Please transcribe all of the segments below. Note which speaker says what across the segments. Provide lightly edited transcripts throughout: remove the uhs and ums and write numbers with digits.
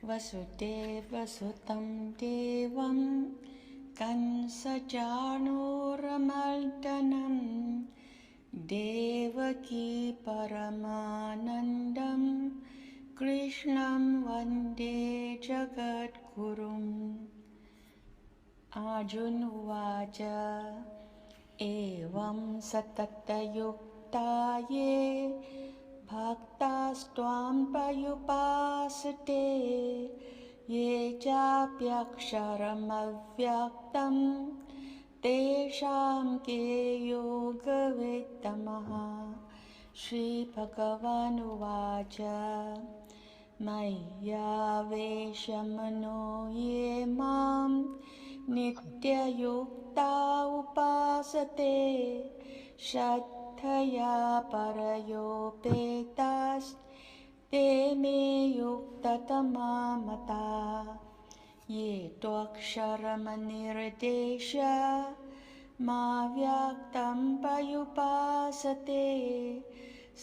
Speaker 1: वसुदेवसुतं देवं कंसचाणूरमर्दनं देवकी परमानन्दं कृष्णं वन्दे जगद्गुरुम् अर्जुन उवाच एवं सततयुक्ता ये भक्तास्त्वां पर्युपासते ये चाप्यक्षरमव्यक्तं तेषां के योगवित्तमः। श्रीभगवानुवाच मय्यावेशमनो ये मां नित्ययुक्ता उपासते श्रद्धया परयोपेतास्ते मे युक्ततमा मताः। ये त्वक्षरमनिर्देश्य माव्यक्तं पर्युपासते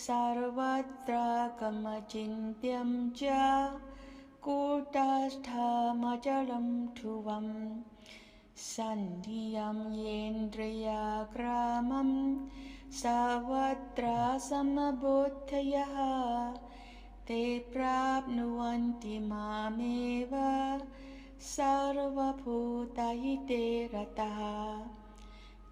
Speaker 1: सर्वत्र गमचिन्त्यं च कूटस्थमचलं ध्रुवम् सन्धियं येन्द्रियाग्रामं सर्वत्र समबुद्धयः ते प्राप्नुवन्ति मामेव सर्वभूतहिते रताः।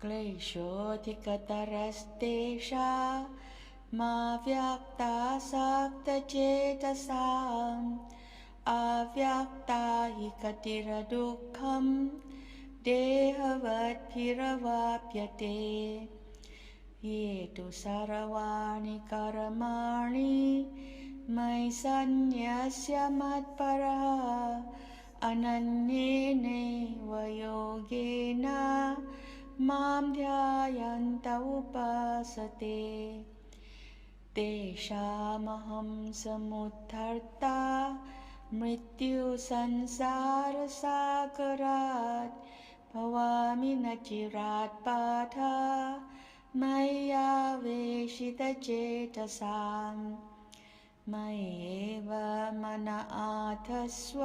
Speaker 1: क्लेशोऽधिकतरस्तेषामव्यक्तासक्तचेतसाम् अव्यक्ता हि गतिर्दुःखं देहवद्भिरवाप्यते। ये तु सर्वाणि कर्माणि मयि सन्न्यस्य मत्परः अनन्येनैव योगेन मां ध्यायन्त उपासते तेषामहं समुद्धर्ता मृत्युसंसारसागरात् भवामि न चिरात् पार्थ मय्यावेशितचेतसाम्। मय्येव मन आधत्स्व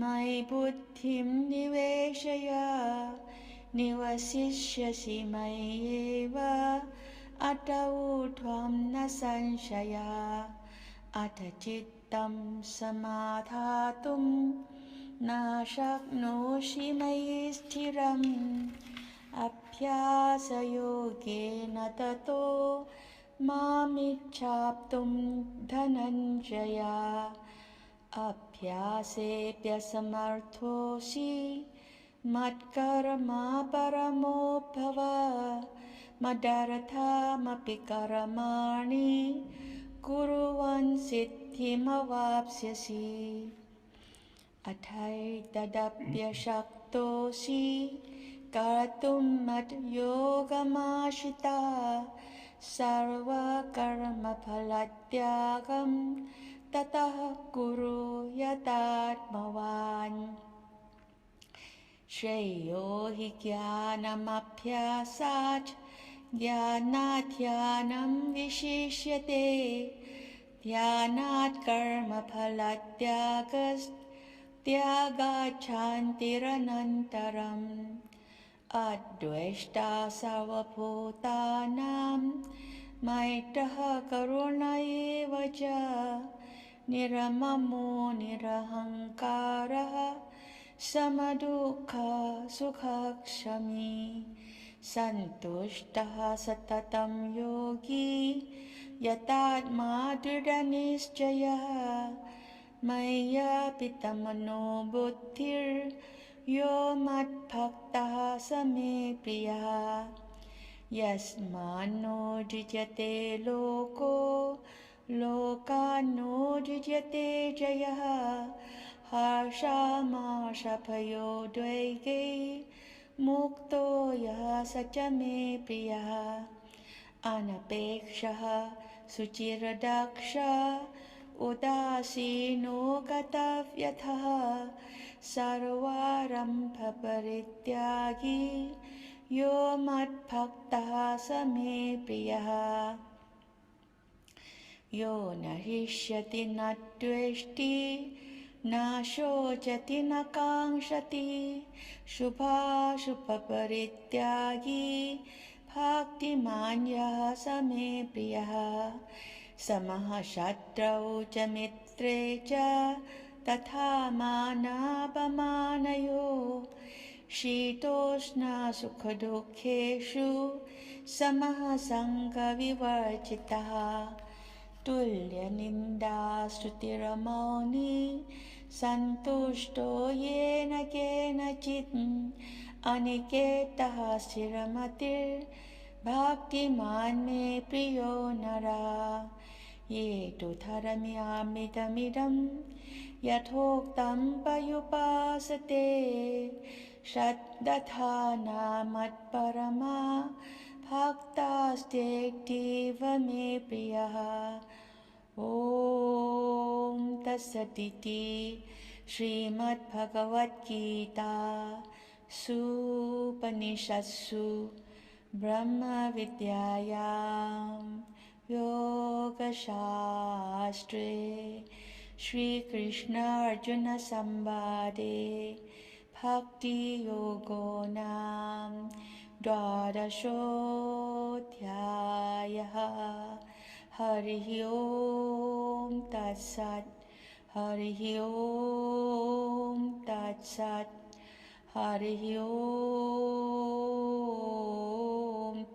Speaker 1: मयि बुद्धिं निवेशय निवसिष्यसि मय्येव अत ऊर्ध्वं न संशयः। अथ चित्तं समाधातुं न शक्नोषि मयि स्थिरम् अभ्यासयोगेन ततो मामिच्छाप्तुं धनञ्जय। अभ्यासेऽप्यसमर्थोऽसि मत्कर्मा परमो भव मदर्थमपि कर्माणि कुर्वन् सिद्धिमवाप्स्यसि। अथैतदप्यशक्तोऽसि कर्तुं मद्योगमाश्रितः सर्वकर्मफलत्यागं ततः कुरु यतात्मवान्। श्रेयो हि ज्ञानमभ्यासात् ज्ञानात् ध्यानं विशिष्यते ध्यानात् कर्मफलत्यागात् शान्तिरनन्तरम्। अद्वेष्टा सर्वभूतानां मैत्रः करुण एव च निर्ममो निरहङ्कारः समदुःखसुखक्षमी सन्तुष्टः सततं योगी यतात्मा दृढनिश्चयः। मय्यार्पितमनो बुद्धिर्यो मद्भक्तः स मे प्रियः। यस्मान्नो द्विजते लोको लोकान्नो द्विजते जयः हर्षामर्षभयोद्वेगै मुक्तो यः स च मे प्रियः। अनपेक्षः शुचिर्दक्ष उदासीनो गतव्यथः सर्वारम्भपरित्यागी यो मद्भक्तः स मे प्रियः। यो न हृष्यति न द्वेष्टि न शोचति न काङ्क्षति शुभाशुभपरित्यागी भक्तिमान् यः स मे प्रियः समः शत्रौ च मित्रे च तथा मानापमानयोः शीतोष्णसुखदुःखेषु समः सङ्गविवर्जितः तुल्यनिन्दास्तुतिरमौनी सन्तुष्टो येन केनचित् अनिकेतः स्थिरमतिर्भक्तिमान् मे प्रियो नरः ये तु धर्म्यामृतमिदं यथोक्तं पर्युपासते श्रद्धधाना मत्परमा भक्तास्तेऽतीव मे प्रियः ॐ तत्सदिति श्रीमद्भगवद्गीता सूपनिषत्सु ब्रह्मविद्यायां योगशास्त्रे श्रीकृष्णार्जुनसंवादे भक्तियोगो नाम द्वादशोऽध्यायः हरिः ओम तत्सत् हरिः ओम तत्सत् हरिः ओम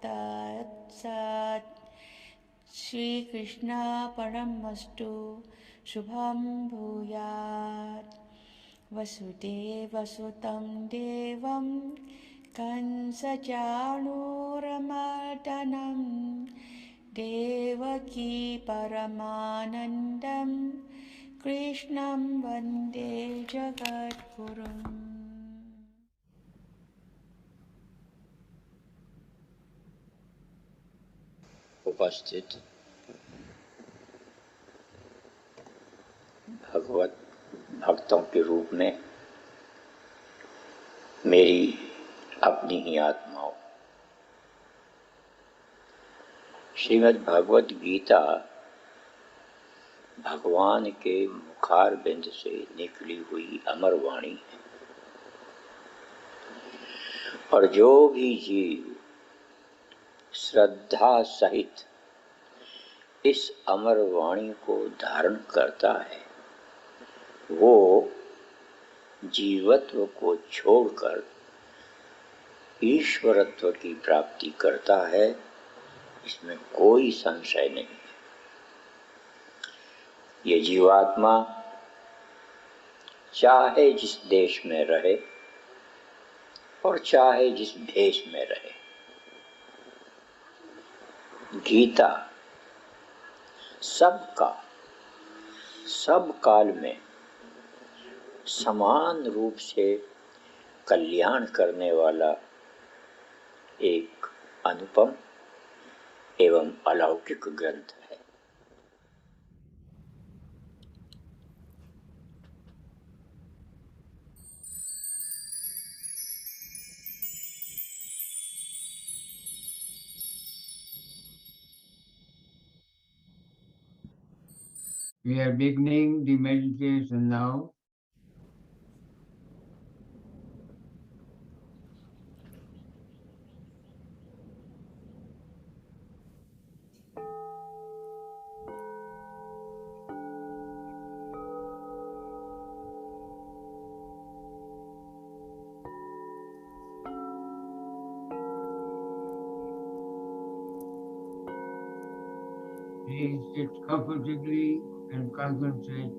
Speaker 1: तत्सत् श्री कृष्णार्पणमस्तु शुभं भूयात् वसुदेवसुतं देवं कंसचाणूरमर्दनं देवकी परमानन्दं कृष्णं वन्दे जगद्गुरुम्।
Speaker 2: उपस्थित भगवत भक्तों के रूप में मेरी अपनी ही आत्माओं, श्रीमद् भगवद गीता भगवान के मुखार बिंद से निकली हुई अमर वाणी है और जो भी जीव श्रद्धा सहित इस अमर वाणी को धारण करता है वो जीवत्व को छोड़कर ईश्वरत्व की प्राप्ति करता है, इसमें कोई संशय नहीं है। ये जीवात्मा चाहे जिस देश में रहे और चाहे जिस भेष में रहे, गीता सबका सब काल में समान रूप से कल्याण करने वाला एक अनुपम एवं अलौकिक ग्रंथ है।
Speaker 3: We are beginning the meditation now. Please sit comfortably and concentrate.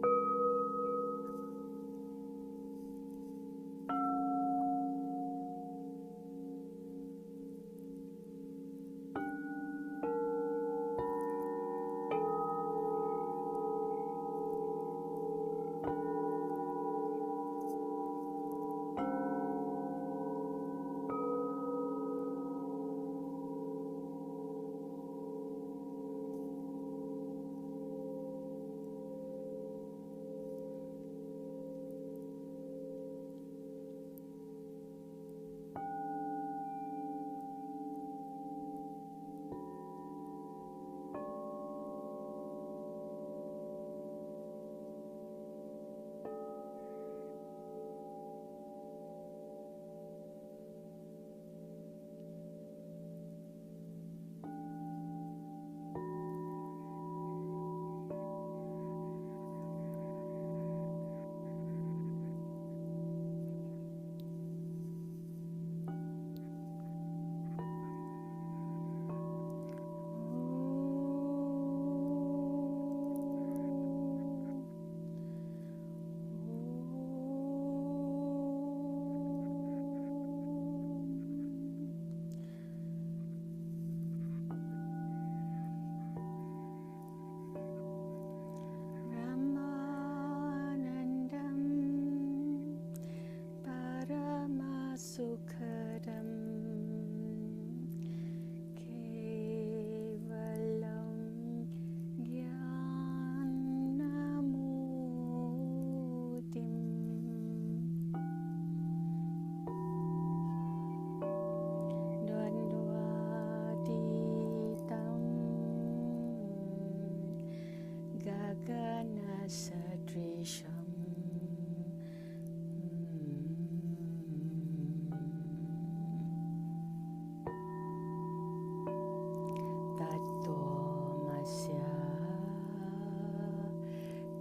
Speaker 1: Tattvamasya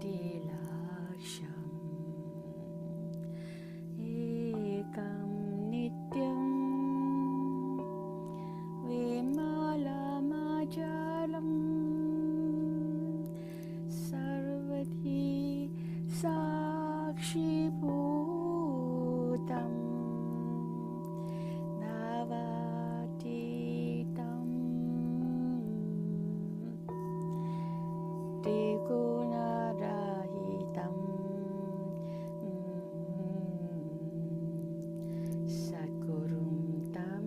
Speaker 1: Tilaksham Ekam Nityam Vimalamajalam Sarvati Sakshibhutam Navatitam Trigunarahitam Satgurum Tam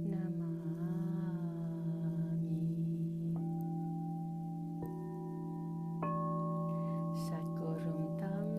Speaker 1: Namami Satgurum Tam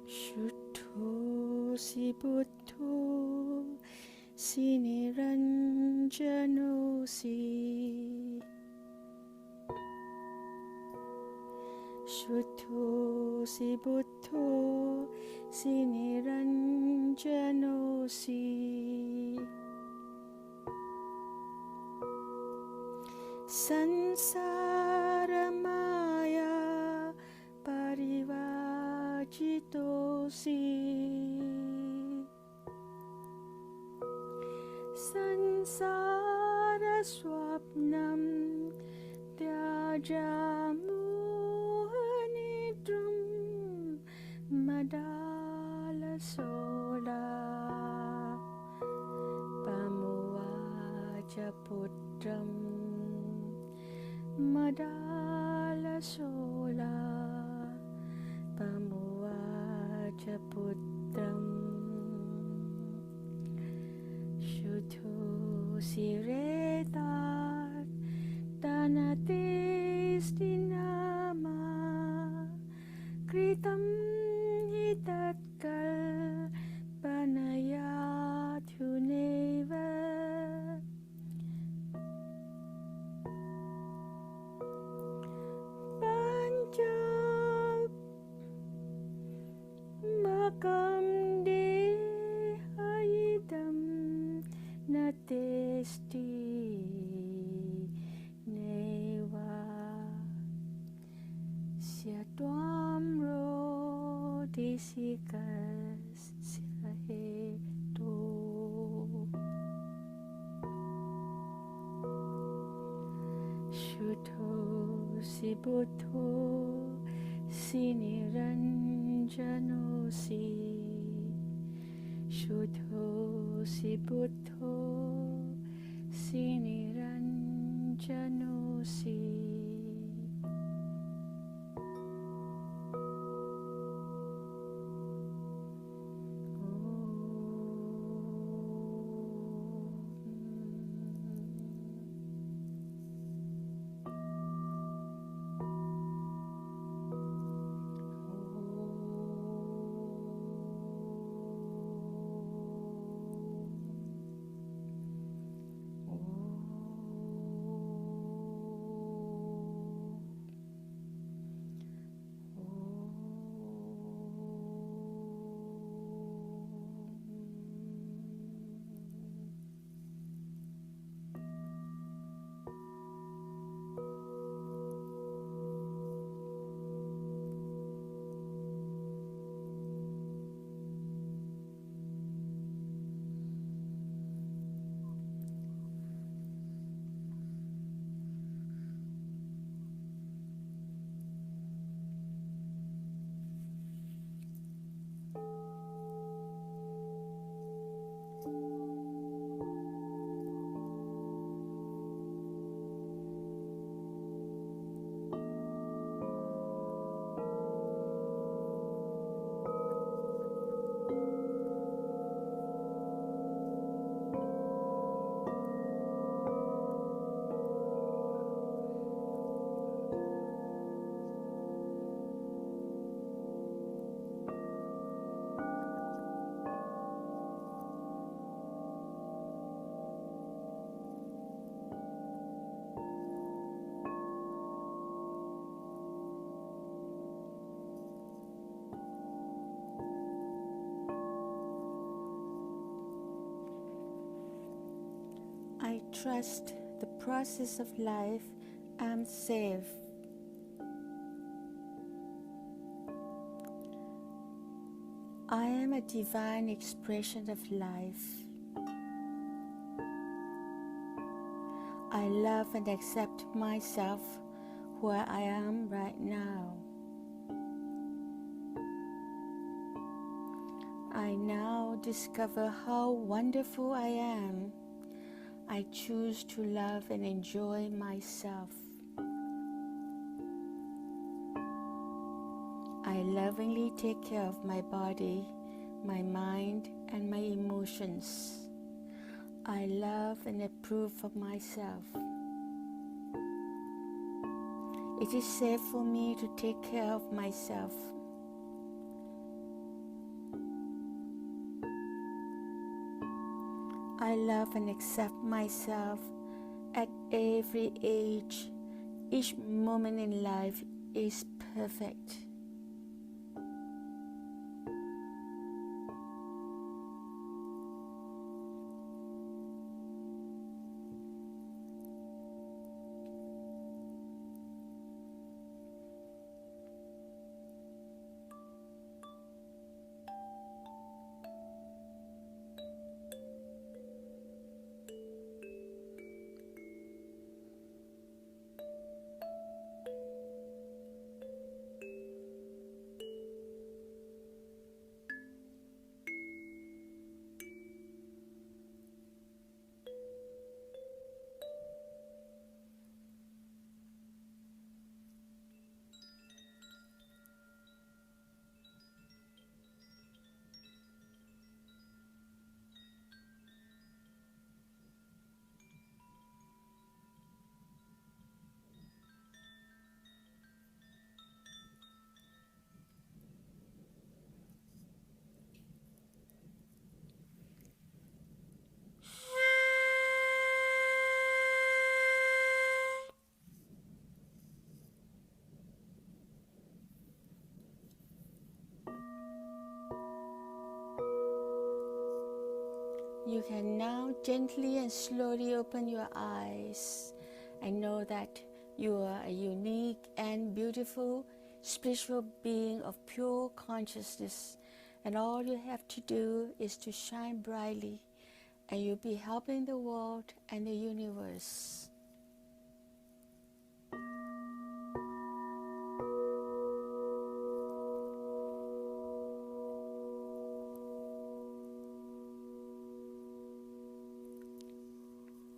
Speaker 1: Shuddho si buddho si niranjano si Shuddho si buddho si niranjano si Sansara maya parivajitosi Sansara swapnam tyajamuhanidrum madala sola pamuvaja putram madala sola pamuvaja putram Shuddho siretat tanatesti nama kritam hitatkal panayathyuneva makam dehayidam natesti neva syatwam rodisikas syaheto Shuddho si buddho si niranjano si Shuddho si buddho si niranjano si I trust the process of life. I'm safe. I am a divine expression of life. I love and accept myself where I am right now. I now discover how wonderful I am. I choose to love and enjoy myself. I lovingly take care of my body, my mind, and my emotions. I love and approve of myself. It is safe for me to take care of myself. I love and accept myself at every age. Each moment in life is perfect. You can now gently and slowly open your eyes and know that you are a unique and beautiful spiritual being of pure consciousness, and all you have to do is to shine brightly, and you'll be helping the world and the universe.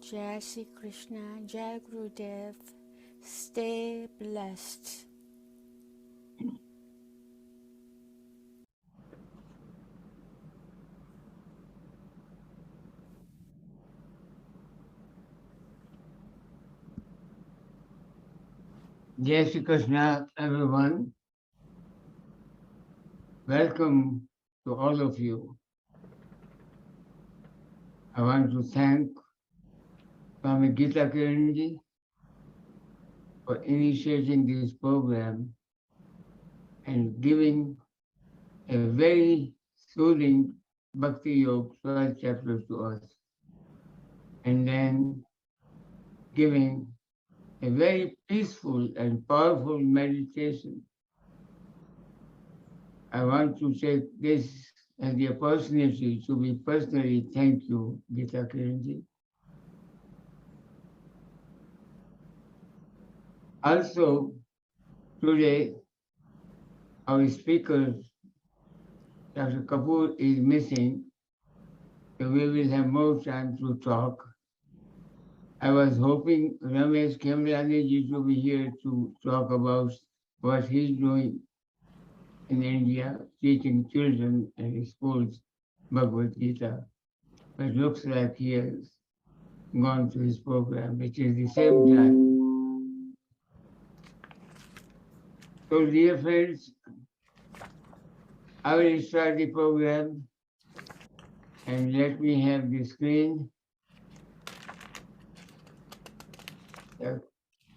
Speaker 1: Jai Shri Krishna, Jai Gurudev, stay blessed.
Speaker 3: Jai Shri Krishna, everyone. Welcome to all of you. I want to thank Swami Gita Kiranji for initiating this program and giving a very soothing Bhakti Yoga 12 chapters to us, and then giving a very peaceful and powerful meditation. I want to take this as the opportunity to be personally thank you, Gita Kiranji. Also, today, our speaker, Dr. Kapoor, is missing, so we will have more time to talk. I was hoping Ramesh Kemlani to be here to talk about what he's doing in India, teaching children in schools Bhagavad Geeta. But looks like he has gone to his program, which is the same time. So dear friends, I will start the program, and let me have the screen.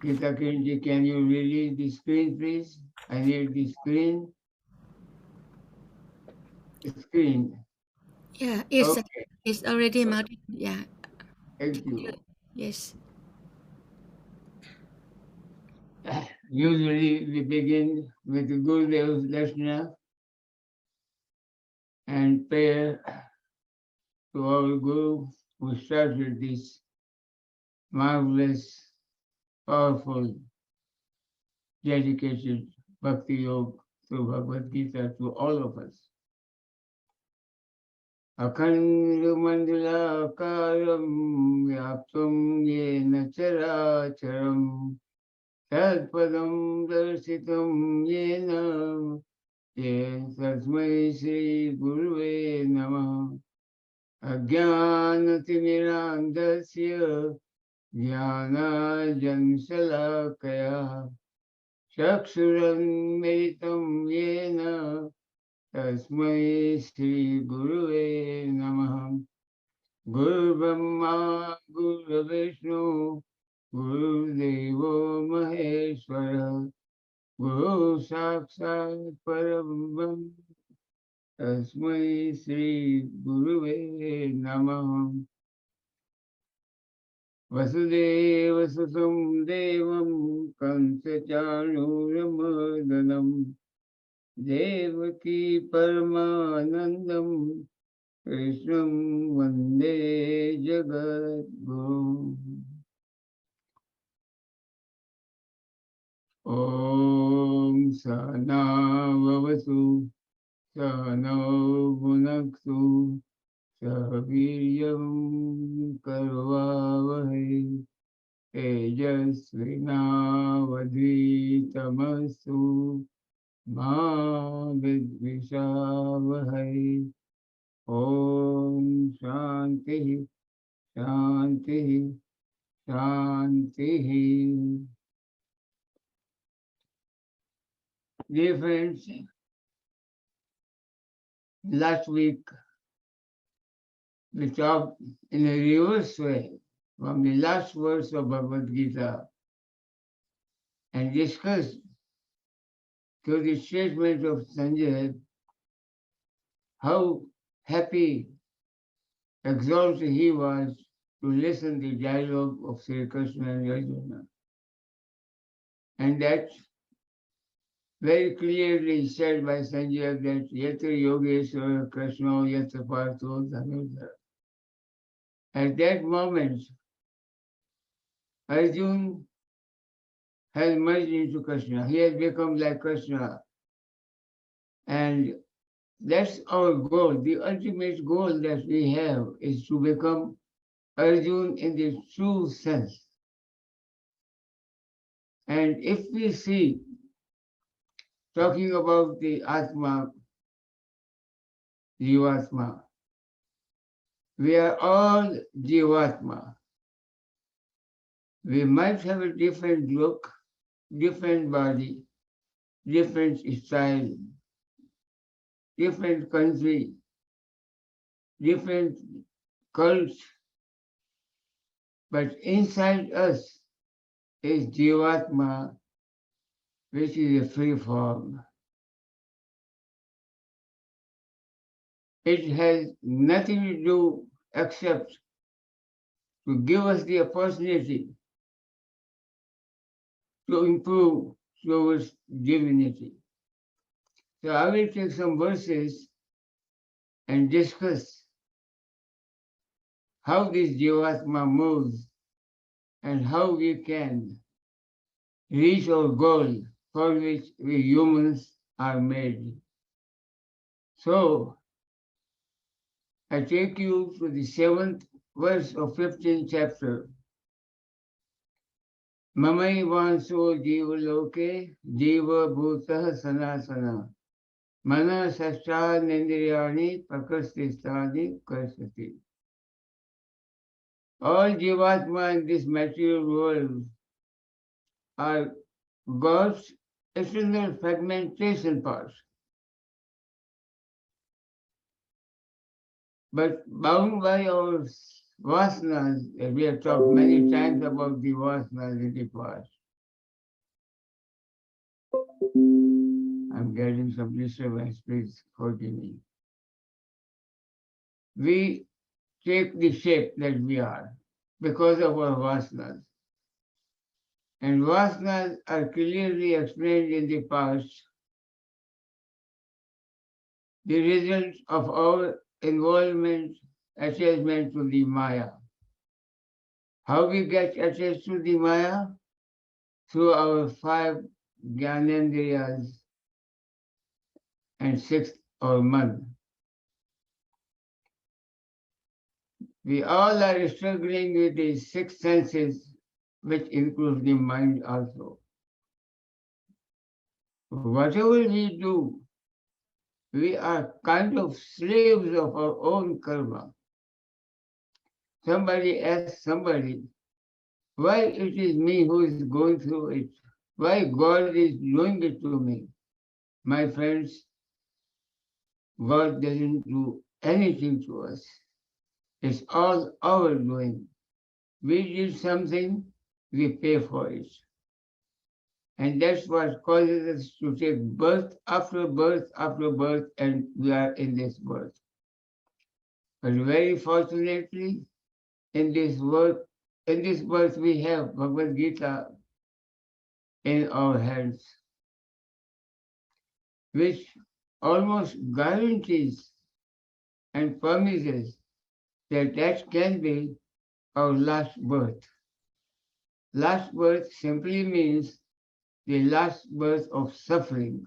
Speaker 3: Gita Kiranji, can you release the screen, please? I need the screen. The screen.
Speaker 1: Yeah, it's
Speaker 3: Okay.
Speaker 1: already mounted. Yeah.
Speaker 3: Thank you.
Speaker 1: Yes.
Speaker 3: Usually we begin with the Gurudev's Darshana and prayer to our Guru who started this marvelous, powerful, dedicated Bhakti Yoga through Bhagavad Geeta to all of us. Akhandamandalakaram vyaptam yena characharam tadpadam darsitam yena tasmai Sri Guruve Namah. Ajnanatirandasya Jnanajansalakaya Chakshurunmilitam Yena Tasmai Sri Guruve Namah. Guru Brahma Guru Vishnu Guru Devo Maheshwara Guru Sakshat Parabrahma Tasmai Sri Guruve Namah. Vasudeva Sasum Devam Kansachanuramardanam Devaki Paramanandam Krishnam Vande Jagadguru. Om Sana Vavatu Sana Bhunaktu Sahaviryam Karvavahe Tejasvinavadvitamastu Ma Vidvishavahai. Om Shanti Shanti Shanti. Dear friends, last week we talked in a reverse way from the last verse of Bhagavad Gita and discussed through the statement of Sanjay how happy, exalted he was to listen to the dialogue of Sri Krishna and Arjuna. And that very clearly said by Sanjay that Yatra Yogeshwara Krishna Yatra Partho Dhanurja. At that moment, Arjuna has merged into Krishna. He has become like Krishna. And that's our goal. The ultimate goal that we have is to become Arjuna in the true sense. And if we see, talking about the Atma, Jivatma, we are all Jivatma. We might have a different look, different body, different style, different country, different cult, but inside us is Jivatma, which is a free form. It has nothing to do except to give us the opportunity to improve towards divinity. So I will take some verses and discuss how this Jivatma moves and how we can reach our goal for which we humans are made. So I take you to the 7th verse of 15th chapter. Mamai vanso jiva loke jiva bhutah sanasana mana sashta nendriyani prakastistani karsati. All Jivatma in this material world are God's eternal fragmentation parts. But bound by our vasanas, we have talked many times about the vasanas in the past. I'm getting some disturbance, please forgive me. We take the shape that we are. because of our vasanas. And vasanas are clearly explained in the past. The result of our involvement, attachment to the Maya. How we get attached to the Maya? Through our 5 Jnanendriyas and 6th or man. We all are struggling with the 6 senses, which includes the mind also. Whatever we do, we are kind of slaves of our own karma. Somebody asks somebody, why it is me who is going through it? Why God is doing it to me? My friends, God doesn't do anything to us. It's all our doing. We did something, we pay for it. And that's what causes us to take birth after birth after birth, and we are in this birth. But very fortunately, in this birth we have Bhagavad Geeta in our hands, which almost guarantees and promises that that can be our last birth. Last birth simply means the last birth of suffering.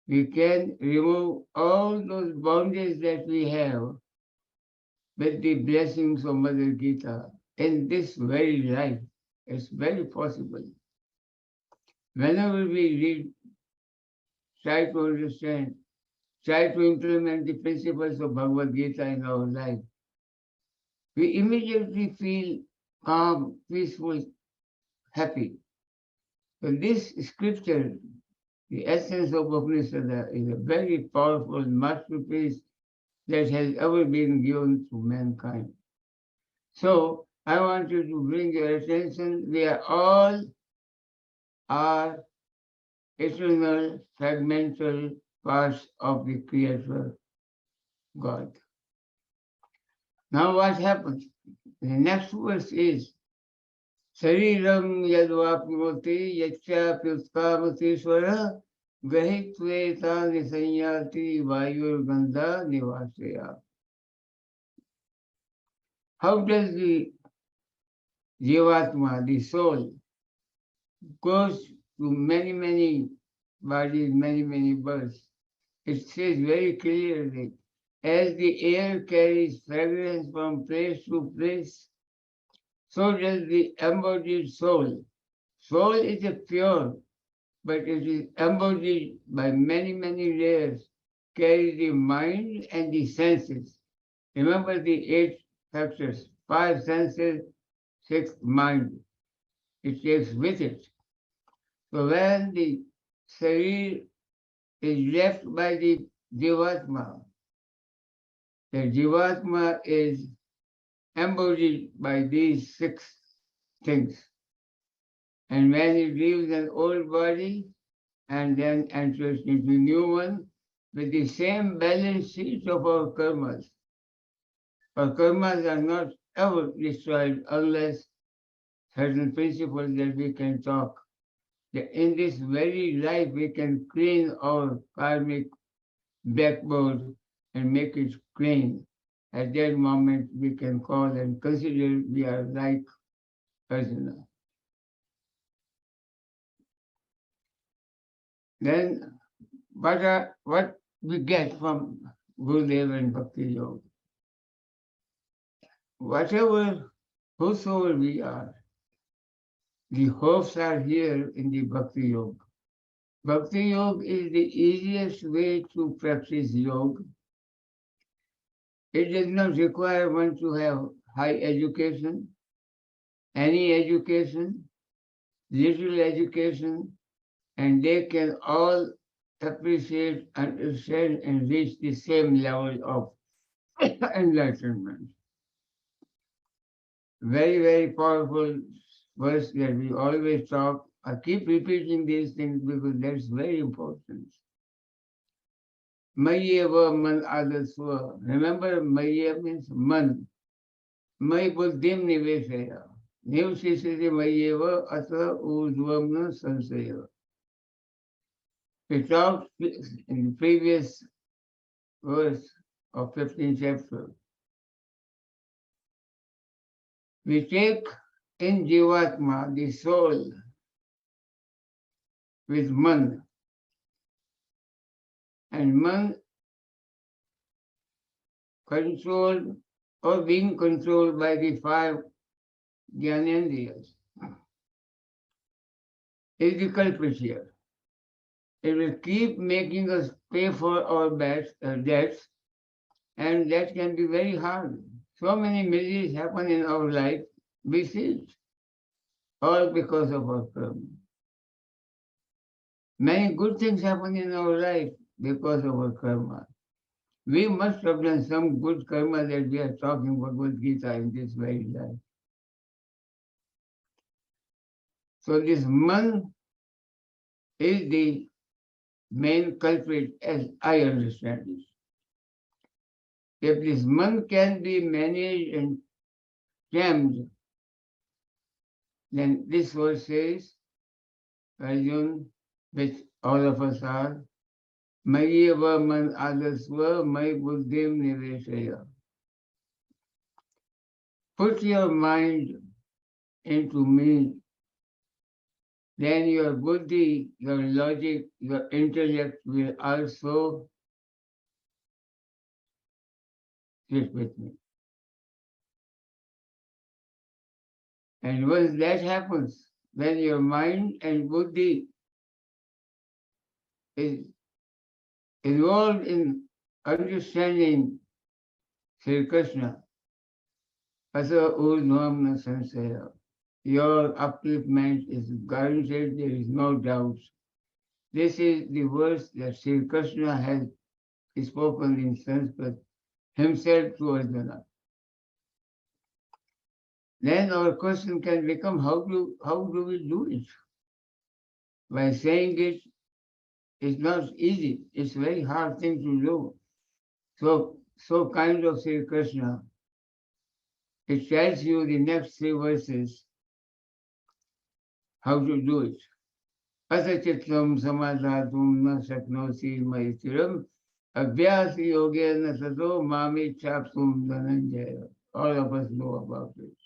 Speaker 3: We can remove all those boundaries that we have with the blessings of Mother Gita in this very life. It's very possible. Whenever we read, try to understand, try to implement the principles of Bhagavad Gita in our life, we immediately feel calm, peaceful, happy. So this scripture, the essence of Upanishad, is a very powerful masterpiece that has ever been given to mankind. So I want you to bring your attention, we are all eternal, fragmental parts of the Creator, God. Now what happens? The next verse is Shariram yadvapnoti yacha pyutkamati swara grahitweta nisanyati vayur gandha nivasya. How does the Jivatma, the soul, goes to many, many bodies, many, many births? It says very clearly, as the air carries fragrance from place to place, so does the embodied soul. Soul is a pure, but it is embodied by many, many layers, carry the mind and the senses. Remember the 8 factors, 5 senses, 6 mind. It takes with it. So when the Sharir is left by the Jivatma is embodied by these 6 things. And when it leaves an old body and then enters into a new one with the same balance sheet of our karmas. Our karmas are not ever destroyed unless certain principles that we can talk. That in this very life we can clean our karmic backboard and make it clean. At that moment we can call and consider we are like Arjuna. Then what we get from Gurudev and Bhakti Yoga? Whosoever we are, the hopes are here in the Bhakti Yoga. Bhakti Yoga is the easiest way to practice yoga. It does not require one to have high education, any education, little education, and they can all appreciate, understand, and reach the same level of enlightenment. Very, very powerful verse that we always talk. I keep repeating these things because that's very important. Mayeva man adaswa. Remember, Mayeva means man. Mai buddhim niveshaya. Nivshishiti mayeva asa urdhvamna sansaya. We talked in the previous verse of 15th chapter. We take in Jivatma, the soul, with man. And man controlled or being controlled by the five Jnanendriyas is the culprit here. It will keep making us pay for our debts, and that can be very hard. So many miseries happen in our life, we see it, all because of our karma. Many good things happen in our life because of our karma. We must have done some good karma that we are talking Bhagavad Geeta in this very life. So this man is the main culprit as I understand it. If this man can be managed and tamed, then this verse says, Arjun, which all of us are, Mayeva man adasva may buddhim niveshaya. Put your mind into me, then your buddhi, your logic, your intellect will also sit with me. And once that happens, when your mind and buddhi is involved in understanding Sri Krishna, Asa Urdhvamna Sansaya, your upliftment is guaranteed, there is no doubt. This is the verse that Sri Krishna has spoken in Sanskrit himself to Arjuna. Then our question can become, how do we do it? By saying it, it's not easy. It's a very hard thing to do. So kind of Sri Krishna, it tells you the next three verses how to do it. Asachitlam samadhatum na shaknosi maitiram abhyas yogena sato mami chapsum dhananjaya. All of us know about it.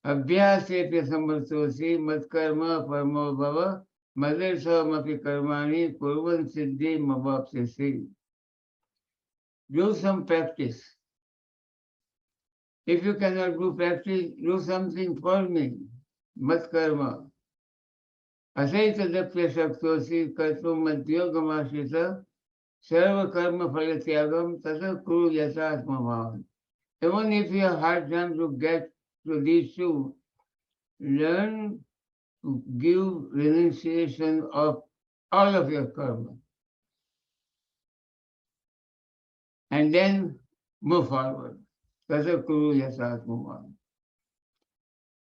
Speaker 3: Abhyasepya samvartosi matkarma parmo bhava madarshamapi karmani kurvan siddhi mavapsesi. Do some practice. If you cannot do practice, do something for me. Matkarma. Asaita dapya shaktosi kartum madhyogamashita sarva karma phalatyagam tata kuru yasatma bhavan. Even if you have hard time to get to these two, learn to give renunciation of all of your karma. And then move forward. Tata kuru yasatma bhavan.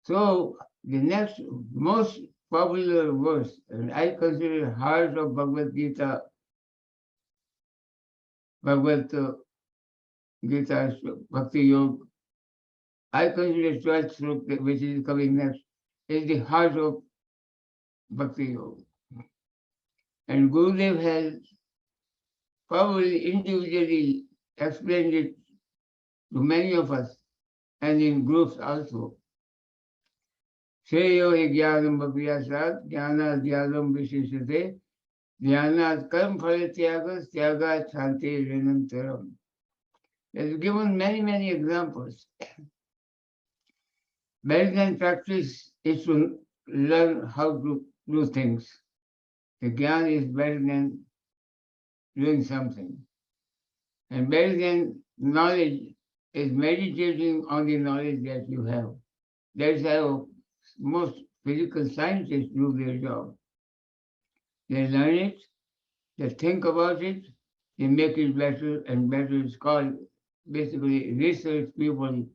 Speaker 3: So the next most popular verse, and I consider heart of Bhagavad Geeta, Bhagavad Gita Bhakti Yoga, I consider 12th sloka, which is coming next, is the heart of Bhakti Yoga. And Gurudev has probably individually explained it to many of us, and in groups also. Shreyo hi jnanam bhavyasat, jnana dhyadam vishishate, jnanat karm phalatyagas, tyagat shanti rinantaram. He has given many examples. Better than practice is to learn how to do things. The jnana is better than doing something. And better than knowledge is meditating on the knowledge that you have. That's how most physical scientists do their job. They learn it, they think about it, they make it better and better. It's called basically research people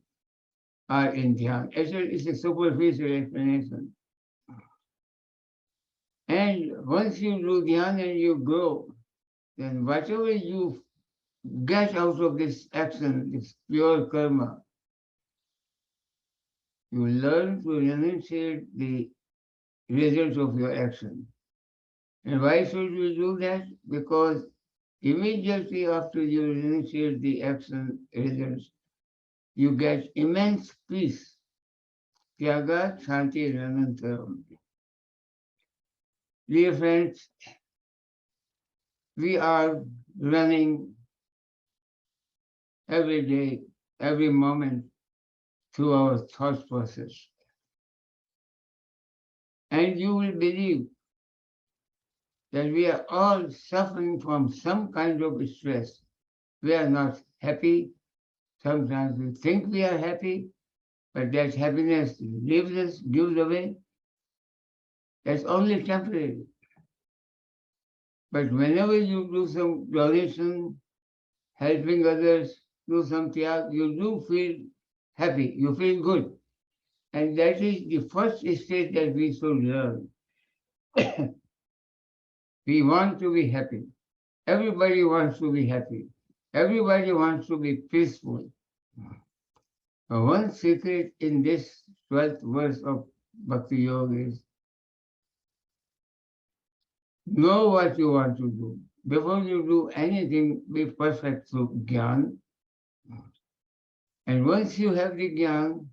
Speaker 3: are in dhyan. It's a superficial explanation. And once you do dhyan and you grow, then whatever you get out of this action, this pure karma, you learn to renunciate the results of your action. And why should you do that? Because immediately after you renunciate the action results, you get immense peace. Tyaga Shanti Ranantaram. Dear friends, we are running every day, every moment through our thought process. And you will believe that we are all suffering from some kind of stress. We are not happy. Sometimes we think we are happy, but that happiness leaves us, gives away. That's only temporary. But whenever you do some donation, helping others, do some tyag, you do feel happy, you feel good. And that is the first state that we should learn. We want to be happy. Everybody wants to be happy. Everybody wants to be peaceful. One secret in this 12th verse of Bhakti Yoga is know what you want to do. Before you do anything, be perfect through Gyan. And once you have the Gyan,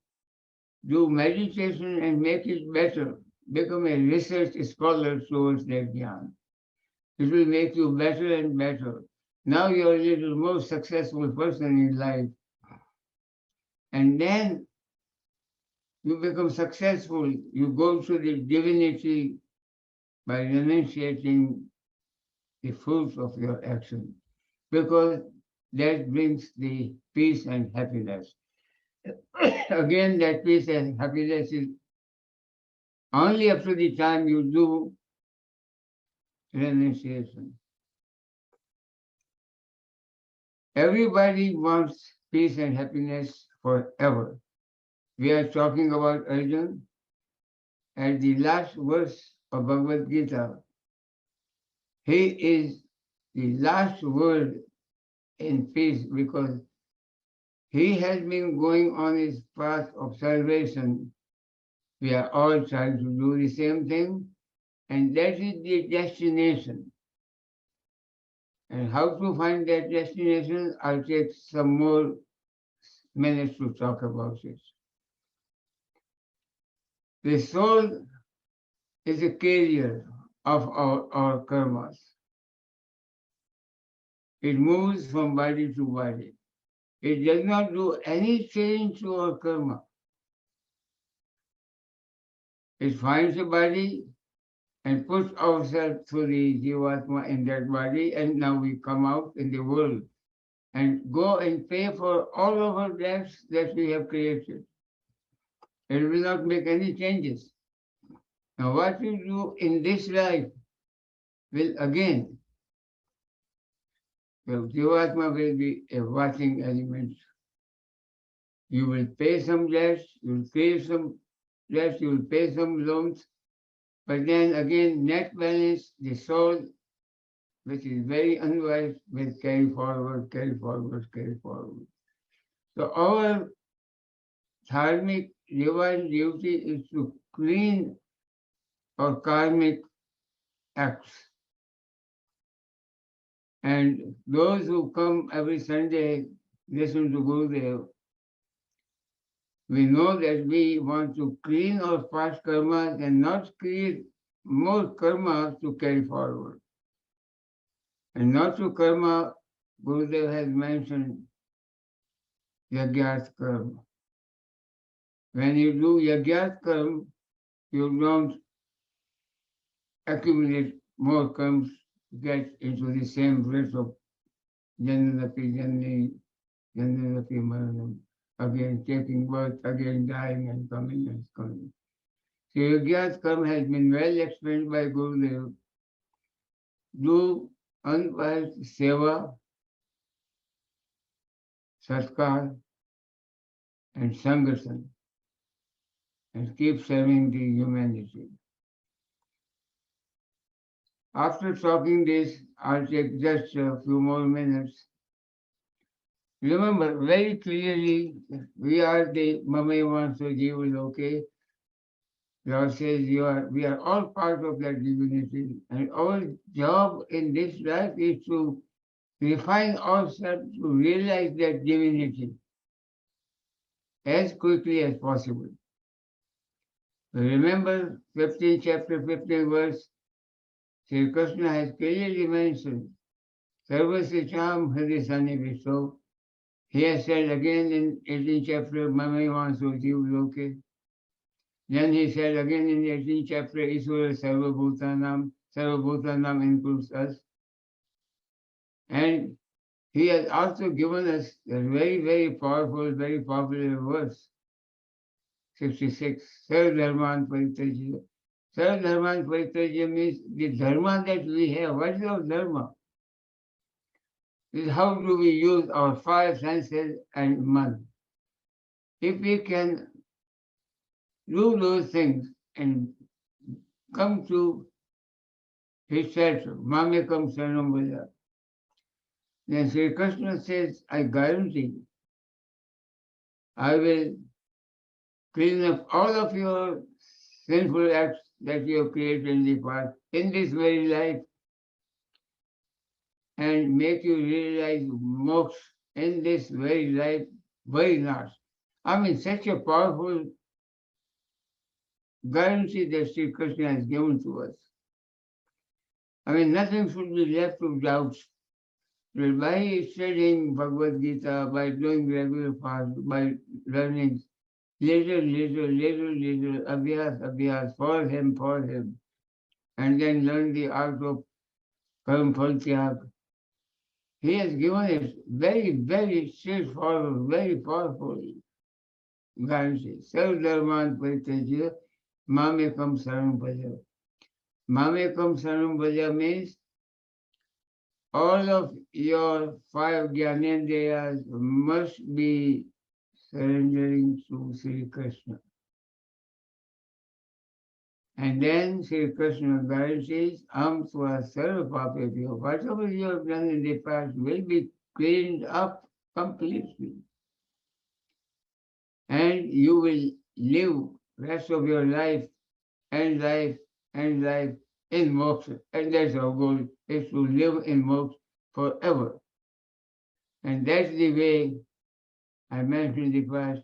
Speaker 3: do meditation and make it better. Become a research scholar towards that Gyan. It will make you better and better. Now you're a little more successful person in life. And then you become successful. You go to the divinity by renunciating the fruits of your action, because that brings the peace and happiness. Again, that peace and happiness is only up to the time you do renunciation. Everybody wants peace and happiness forever. We are talking about Arjuna at the last verse of Bhagavad Geeta. He is the last word in peace because he has been going on his path of salvation. We are all trying to do the same thing, and that is the destination. And how to find that destination, I'll take some more minutes to talk about it. The soul is a carrier of our karmas. It moves from body to body. It does not do any change to our karma. It finds a body and puts ourselves through the Jivatma in that body, and now we come out in the world and go and pay for all of our debts that we have created. It will not make any changes. Now what you do in this life will again, the Jivatma will be a watching element. You will pay some debts, you will pay some debts, you will pay some loans, but then again, net balance, the soul, which is very unwise, will carry forward, carry forward, carry forward. So our dharmic divine duty is to clean our karmic acts. And those who come every Sunday, listen to Gurudev, we know that we want to clean our past karmas and not create more karma to carry forward. And not to karma, Gurudev has mentioned yagyat karma. When you do yagyat karma, you don't accumulate more karmas to get into the same bliss of jananapi janani, jananapi maranam, again taking birth, again dying and coming and coming. So yagyat karma has been well explained by Gurudev. Do unbiased seva, satkar, and sangathan, and keep serving the humanity. After talking this, I'll take just a few more minutes Remember very clearly, we are the Mamayavanso Jiva Loke. Lord says we are all part of that divinity, and our job in this life is to refine ourselves to realize that divinity as quickly as possible. Remember 15 chapter 15 verse, Sri Krishna has clearly mentioned Sarvasicham Hridisani Viso. He has said again in 18th chapter, Mamayavanso Jiva Loke. Then he said again in the 18th chapter, Iswara Sarvabhutanam includes us. And he has also given us a very, very powerful, very popular verse, 66, Sarvadharman Paritajya. Sarvadharman Paritajya means the dharma that we have. What is our dharma? Is how do we use our five senses and mind. If we can do those things and come to his shelter, Mamekam Saranam Vaja, then Sri Krishna says, I guarantee, I will clean up all of your sinful acts that you have created in the past, in this very life, and make you realize moksha in this very life, very nice. I mean, such a powerful guarantee that Sri Krishna has given to us. I mean, nothing should be left to doubt. But by studying Bhagavad Gita, by doing regular fast, by learning little, abhyas, for him, and then learn the art of karma phal tyag. He has given us very, very straightforward, very powerful guarantee. Sarvadharman Paritajya, Mamekam Saranam Bhaja. Mamekam Saranam Bhaja means all of your five Gyanendriyas must be surrendering to Sri Krishna. And then Sri Krishna guarantees, Swa Sarva Papebhyo. Whatever you have done in the past will be cleaned up completely. And you will live rest of your life and life and life in moksha. And that's our goal, is to live in moksha forever. And that's the way I mentioned in the past.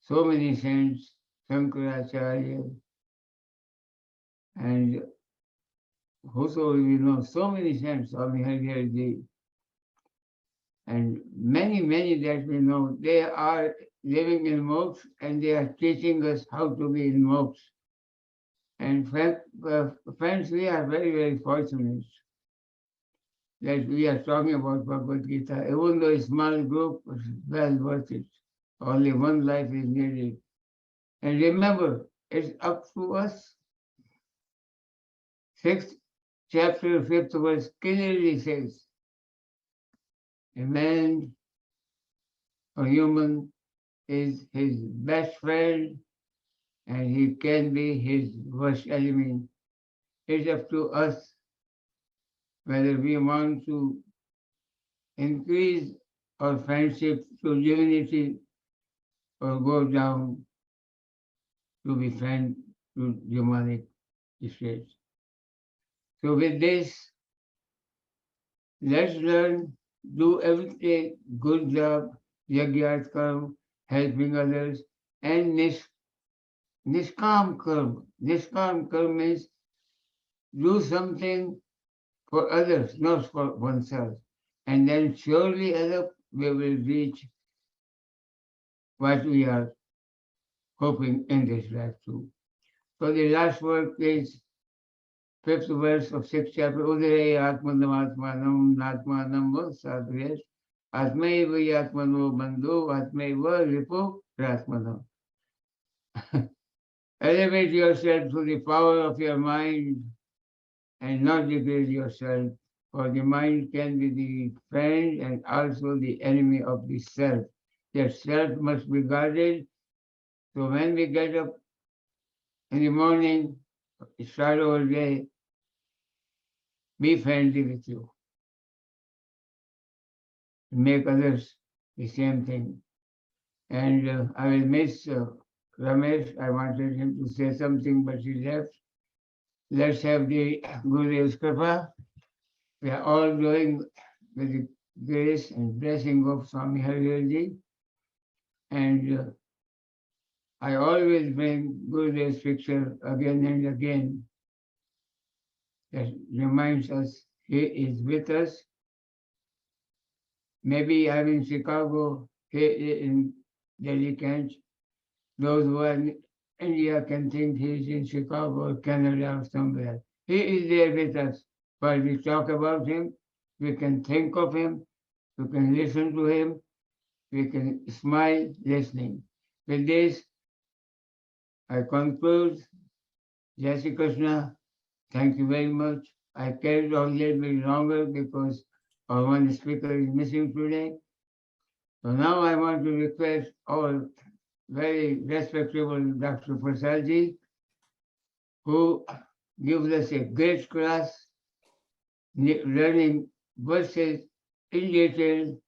Speaker 3: So many saints, Shankaracharya, and whosoever we know, so many saints, Swami Hariharji, and many, many that we know, they are living in moksha and they are teaching us how to be in moksha. And friends, we are very, very fortunate that we are talking about Bhagavad Gita. Even though a small group, it's well worth it. Only one life is needed. And remember, it's up to us. 6th chapter, 5th verse clearly says, a man or human is his best friend and he can be his worst enemy. It's up to us whether we want to increase our friendship to divinity or go down to be friend to demonic states. So with this, let's learn, do everything, good job, yagyat karma, helping others, and niskam karma. Niskam karma means do something for others, not for oneself. And then surely enough, we will reach what we are hoping in this life too. So the last word is 5th verse of 6th chapter, Udare Atmanam Atmanam Natmanam Sadhyas Atmaiva Yatmano Bandhu Atmaiva Ripu Ratmanam. Elevate yourself to the power of your mind and not degrade yourself, for the mind can be the friend and also the enemy of the self. The self must be guarded. So when we get up in the morning, start our day, be friendly with you. make others the same thing. And I will miss Ramesh. I wanted him to say something, but he left. Let's have the Gurudev's Kripa. We are all going with the grace and blessing of Swami Hariji. And I always bring Gurudev's picture again and again. That reminds us he is with us. Maybe I'm in Chicago, he is in Delhi, Kent. Those who are in India can think he is in Chicago or Canada or somewhere. He is there with us. While we talk about him, we can think of him, we can listen to him, we can smile listening. With this, I conclude. Jai Shri Krishna. Thank you very much. I carried on a little bit longer because our one speaker is missing today. So now I want to request our very respectable Dr. Prasadji, who gives us a great class, learning verses in detail.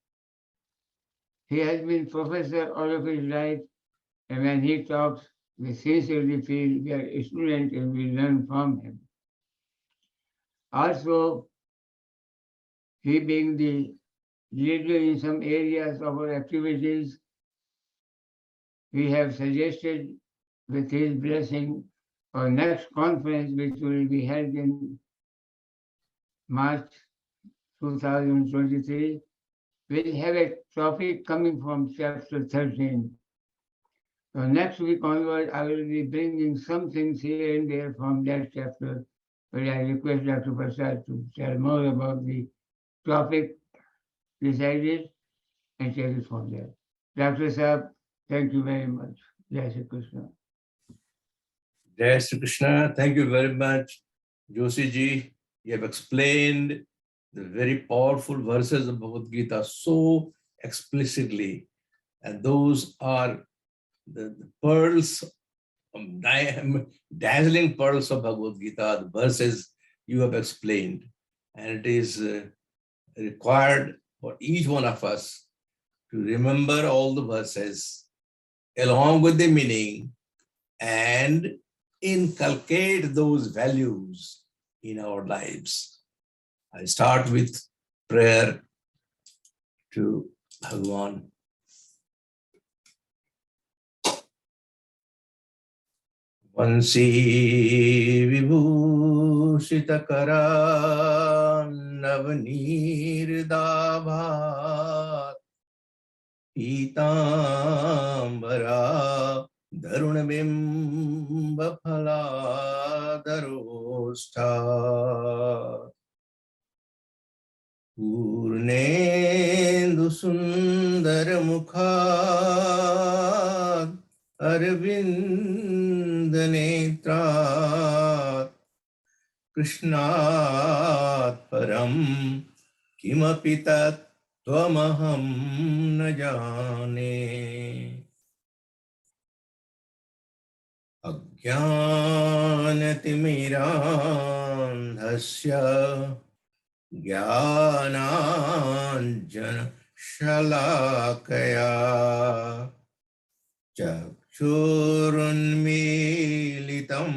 Speaker 3: He has been professor all of his life, and when he talks, we sincerely feel we are a student and we learn from him. Also, he being the leader in some areas of our activities, we have suggested with his blessing our next conference, which will be held in March 2023, will have a topic coming from chapter 13. So next week onward, I will be bringing some things here and there from that chapter, but I request Dr. Prasad to tell more about the topic decided and take it from there. Dr. Saab, thank you very much. Jai Shri Krishna.
Speaker 4: Jai Shri Krishna. Thank you very much, Joshi ji. You have explained the very powerful verses of Bhagavad Gita so explicitly, and those are the pearls, dazzling pearls of Bhagavad Gita, the verses you have explained, and it is required for each one of us to remember all the verses along with the meaning and inculcate those values in our lives. I start with prayer to Bhagavan. Vansi vibhushita kara navnirdabha pitambara darunabimba phaladharostha purnendu sundaramukha arvindanetra krishnat param kimapi tat tvamaham na jane ajnanatimirandhasya jnananjana shalakaya chakshurunmilitam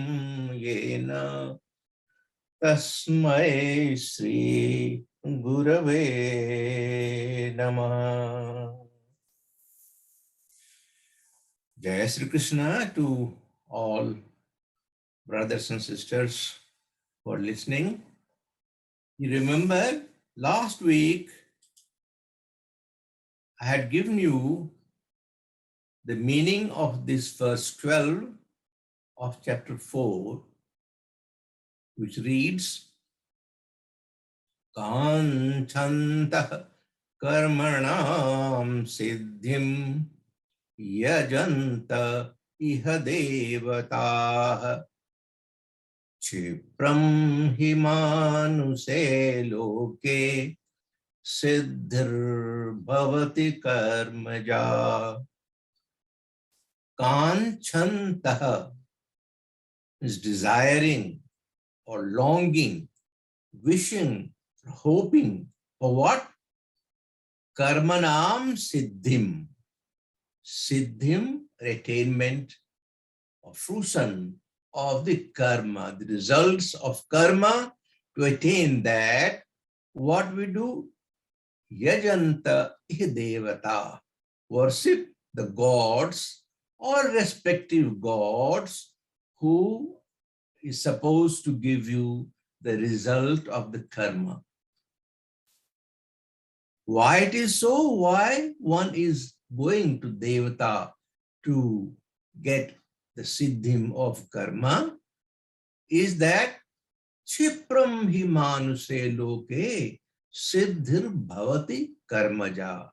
Speaker 4: yena tasmai Sri Gurave Namaha. Jai Shri Krishna to all brothers and sisters who are listening. You remember last week I had given you the meaning of this verse 12 of chapter 4, which reads, Kanchanta karmanam siddhim yajanta iha devatah Chipram himanuse loke siddhir bhavati karmaja. Kanchanta is desiring or longing, wishing, hoping for what? karmanam siddhim. Siddhim, attainment or fruition of the karma, the results of karma. To attain that, what we do? Yajanta devata, worship the gods or respective gods who is supposed to give you the result of the karma. Why it is so? Why one is going to devata to get the siddhim of karma is that Chipram hi manuse loke siddhir bhavati karmaja.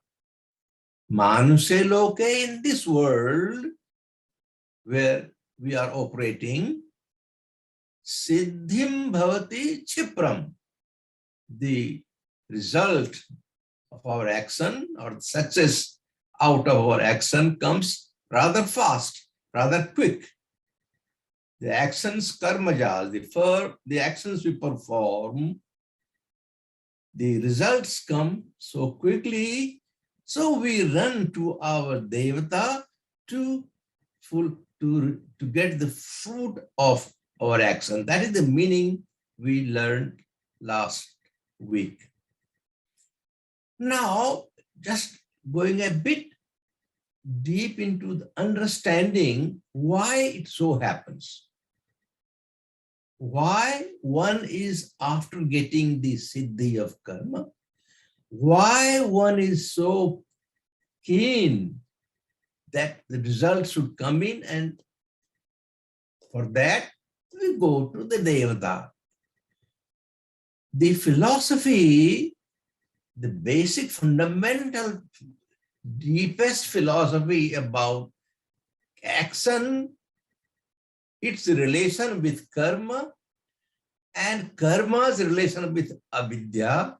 Speaker 4: Manuse loke, in this world where we are operating, siddhim bhavati chipram. The result of our action or success out of our action comes rather fast, rather quick. The actions, karmajas, the actions we perform, the results come so quickly, so we run to our devata to get the fruit of our action. That is the meaning we learned last week. Now, just going a bit deep into the understanding why it so happens. Why one is after getting the siddhi of karma, why one is so keen that the result should come in, and for that we go to the devata. The philosophy, the basic fundamental deepest philosophy about action, its relation with karma and karma's relation with avidya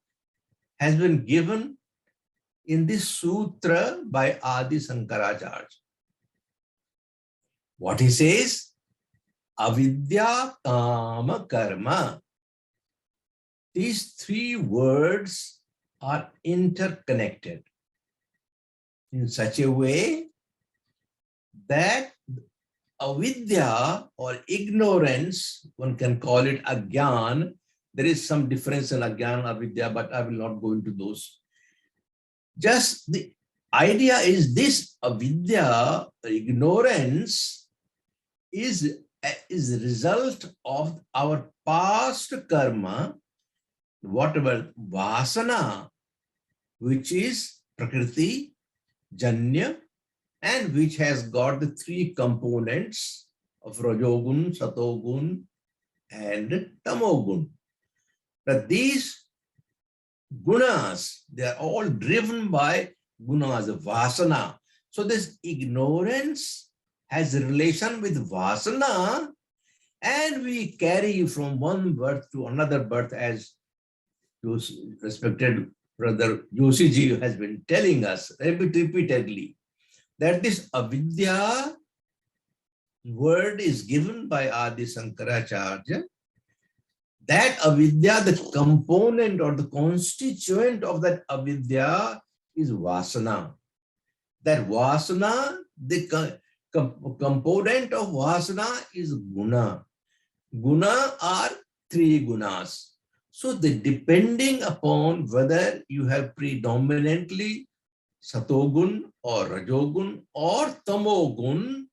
Speaker 4: has been given in this sutra by Adi Sankaracharya. What he says? Avidya kama karma. These three words are interconnected in such a way that avidya or ignorance, one can call it agyan. There is some difference in agyan, avidya, but I will not go into those. Just the idea is this: avidya, ignorance, is a result of our past karma, whatever vasana, which is prakriti, janya, and which has got the three components of rajogun, satogun, and tamogun. But these gunas, they are all driven by gunas, vasana. So this ignorance has a relation with vasana, and we carry from one birth to another birth, as respected brother Yosiji has been telling us repeatedly, that this avidya word is given by Adi Sankaracharya. That avidya, the component or the constituent of that avidya is vasana. That vasana, the component of vasana is guna. Guna are three gunas. So depending upon whether you have predominantly satogun or rajogun or tamogun,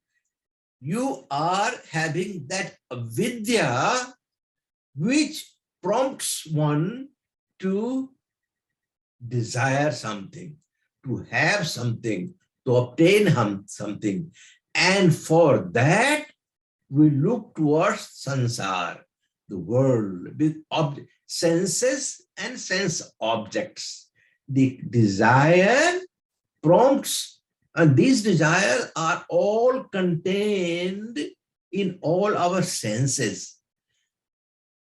Speaker 4: you are having that avidya which prompts one to desire something, to have something, to obtain something. And for that, we look towards sansar, the world, with senses and sense objects. The desire prompts, and these desires are all contained in all our senses.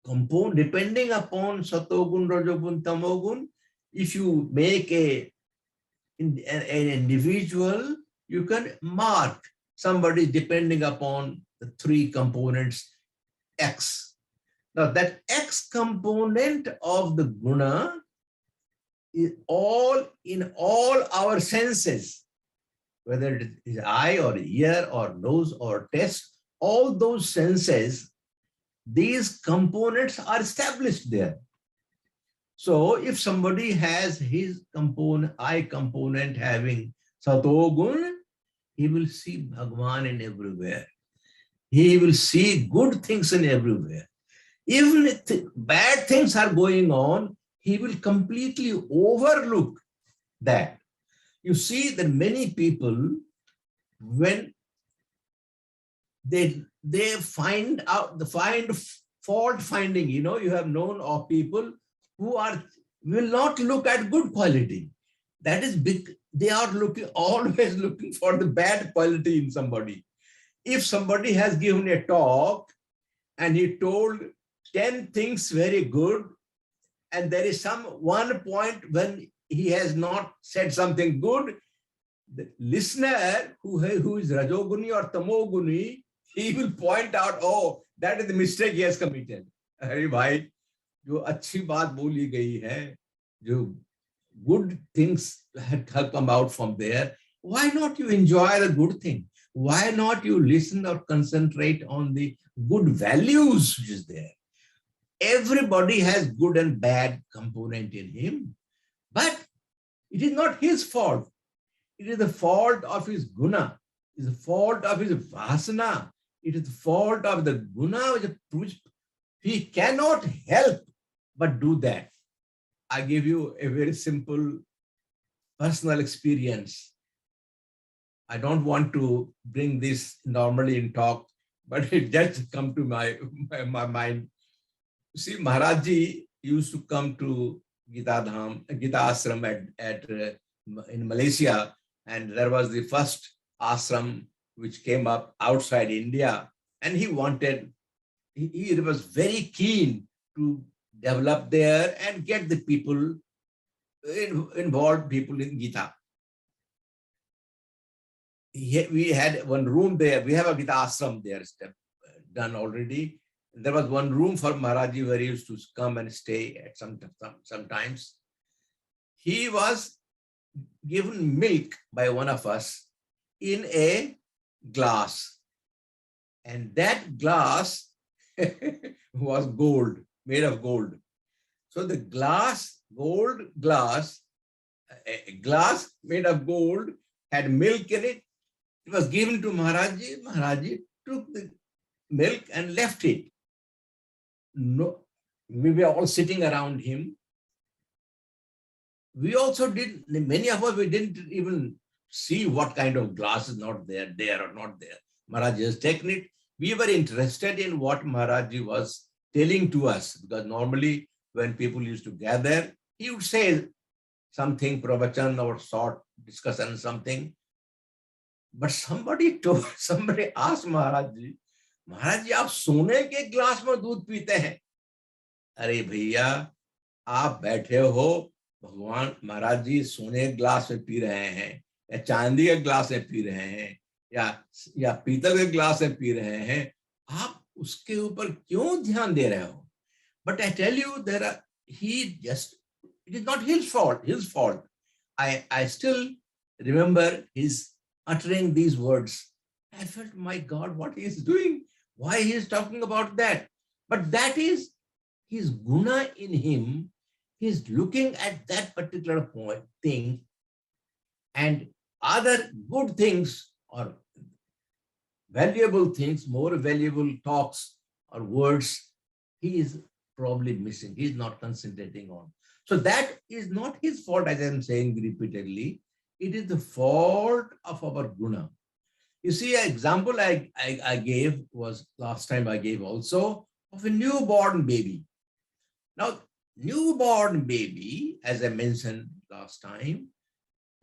Speaker 4: Depending upon satogun, rajogun, tamogun, if you make an individual, you can mark somebody depending upon the three components X. Now that X component of the guna is all in all our senses, whether it is eye or ear or nose or taste, all those senses, these components are established there. So if somebody has his component, eye component having satogun, he will see Bhagwan in everywhere. He will see good things in everywhere. Even if bad things are going on, he will completely overlook that. You see that many people, when they find fault finding, you have known of people who will not look at good quality. That is big. They are always looking for the bad quality in somebody. If somebody has given a talk and he told 10 things very good, and there is one point when he has not said something good, the listener who is Rajoguni or Tamoguni, he will point out, oh, that is the mistake he has committed. Hey, bhai, jo achhi baat boli gayi hai, jo good things have come out from there, why not you enjoy the good thing? Why not you listen or concentrate on the good values which is there? Everybody has good and bad component in him, but it is not his fault. It is the fault of his guna. It is the fault of his vasana. It is the fault of the guna which he cannot help but do that. I give you a very simple personal experience. I don't want to bring this normally in talk, but it just come to my mind. See, Maharaj Ji used to come to Gita Ashram in Malaysia, and there was the first ashram which came up outside India, and he was very keen to develop there and get the people involved people in Gita. We had one room there. We have a Gita ashram there done already. There was one room for Maharaji where he used to come and stay at sometimes. He was given milk by one of us in a glass. And that glass was gold, made of gold. So the a glass made of gold had milk in it. It was given to Maharaji. Maharaji took the milk and left it. No, we were all sitting around him. We also many of us, we didn't even see what kind of glass is not there or not there. Maharaj has taken it. We were interested in what Maharaj was telling to us, because normally when people used to gather, he would say something, pravachan or short discussion, something. But somebody asked Maharaj Ji, आप सोने के glass में दूध पीते हैं? अरे भैया, आप बैठे हो, भगवान महाराज जी सोने के ग्लास में पी रहे हैं, या चांदी के ग्लास में पी रहे हैं, या पीतल के ग्लास में पी रहे हैं, आप उसके ऊपर क्यों ध्यान दे रहे हो? But I tell you, it is not his fault. I still remember his uttering these words. I felt, my God, what he is doing? Why he is talking about that? But that is his guna in him. He is looking at that particular thing, and other good things or valuable things, more valuable talks or words, he is probably missing. He is not concentrating on. So that is not his fault, as I am saying repeatedly. It is the fault of our guna. You see, an example I gave was last time I gave also of a newborn baby. Now, newborn baby, as I mentioned last time,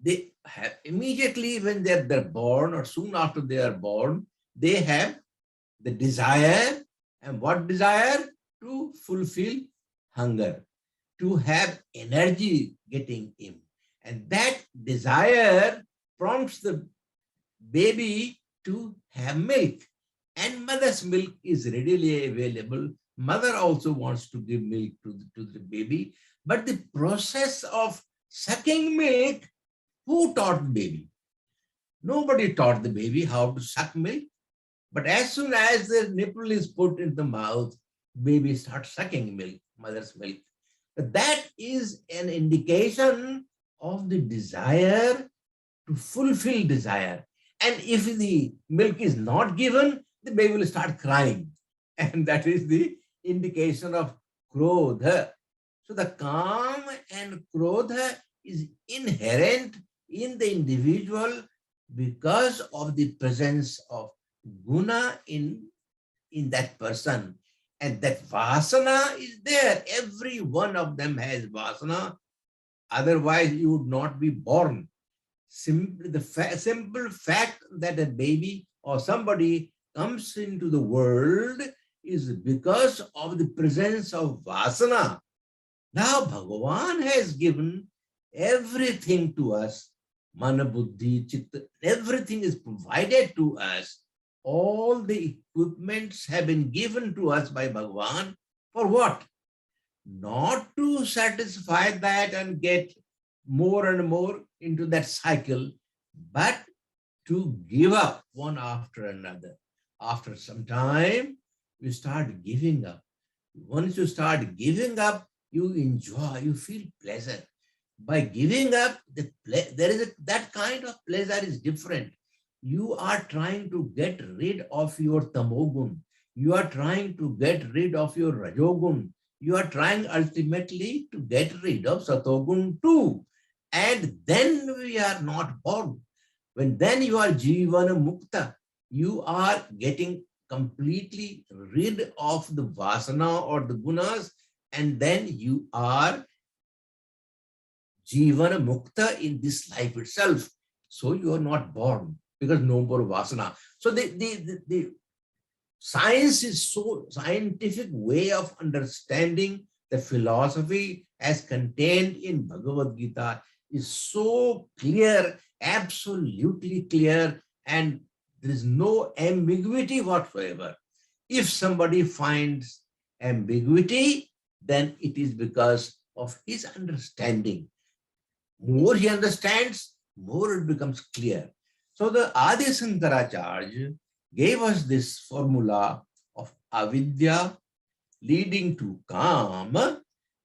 Speaker 4: they have immediately when they're born or soon after they are born, they have the desire. And what desire? To fulfill hunger, to have energy getting in. And that desire prompts the baby to have milk, and mother's milk is readily available. Mother also wants to give milk to the baby, but the process of Sucking milk, who taught the baby? Nobody taught the baby how to suck milk. But as soon as the nipple is put in the mouth, baby starts sucking milk, mother's milk. But that is an indication of the desire to fulfill desire. And if the milk is not given, the baby will start crying. And that is the indication of krodha. So the kam and krodha is inherent in the individual because of the presence of guna in that person. And that vasana is there. Every one of them has vasana. Otherwise, you would not be born. Simply the simple fact that a baby or somebody comes into the world is because of the presence of vasana. Now, Bhagavan has given everything to us. Mana, buddhi, chitta, everything is provided to us. All the equipments have been given to us by Bhagavan. For what? Not to satisfy that and get more and more into that cycle, but to give up one after another. After some time, you start giving up. Once you start giving up, you enjoy, you feel pleasure. By giving up, that kind of pleasure is different. You are trying to get rid of your tamogun. You are trying to get rid of your rajogun. You are trying ultimately to get rid of satogun too. And then we are not born. When then you are jivana mukta, you are getting completely rid of the vasana or the gunas, and then you are jivana mukta in this life itself. So you are not born because no more vasana. So the science is so scientific way of understanding the philosophy as contained in Bhagavad Gita is so clear, absolutely clear, and there is no ambiguity whatsoever. If somebody finds ambiguity, then it is because of his understanding. More he understands, more it becomes clear. So the Adi Shankaracharya gave us this formula of avidya leading to kam,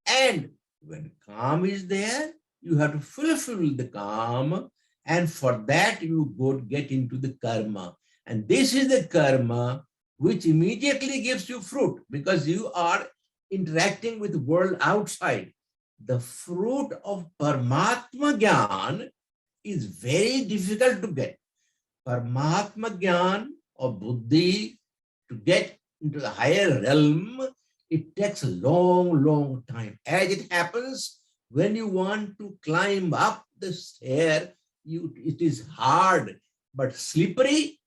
Speaker 4: and when kam is there, you have to fulfill the kam, and for that you get into the karma. And this is the karma which immediately gives you fruit because you are interacting with the world outside. The fruit of Paramatma Gyan is very difficult to get. Paramatma Gyan or Buddhi, to get into the higher realm, it takes a long, long time. As it happens, when you want to climb up the stair, it is hard, but slippery.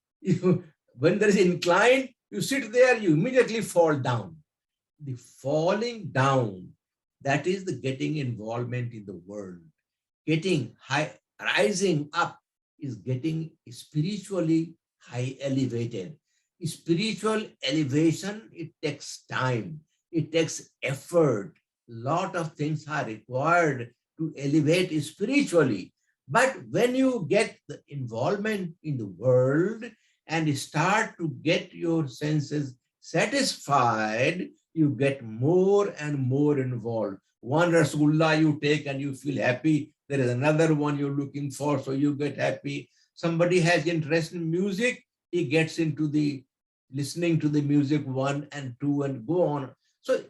Speaker 4: When there is incline, you sit there, you immediately fall down. The falling down, that is the getting involvement in the world. Getting high, rising up is getting spiritually high elevated. Spiritual elevation, it takes time. It takes effort. Lot of things are required to elevate spiritually. But when you get the involvement in the world and start to get your senses satisfied, you get more and more involved. One rasgulla you take and you feel happy. There is another one you're looking for, so you get happy. Somebody has interest in music, he gets into the listening to the music 1 and 2 and go on. So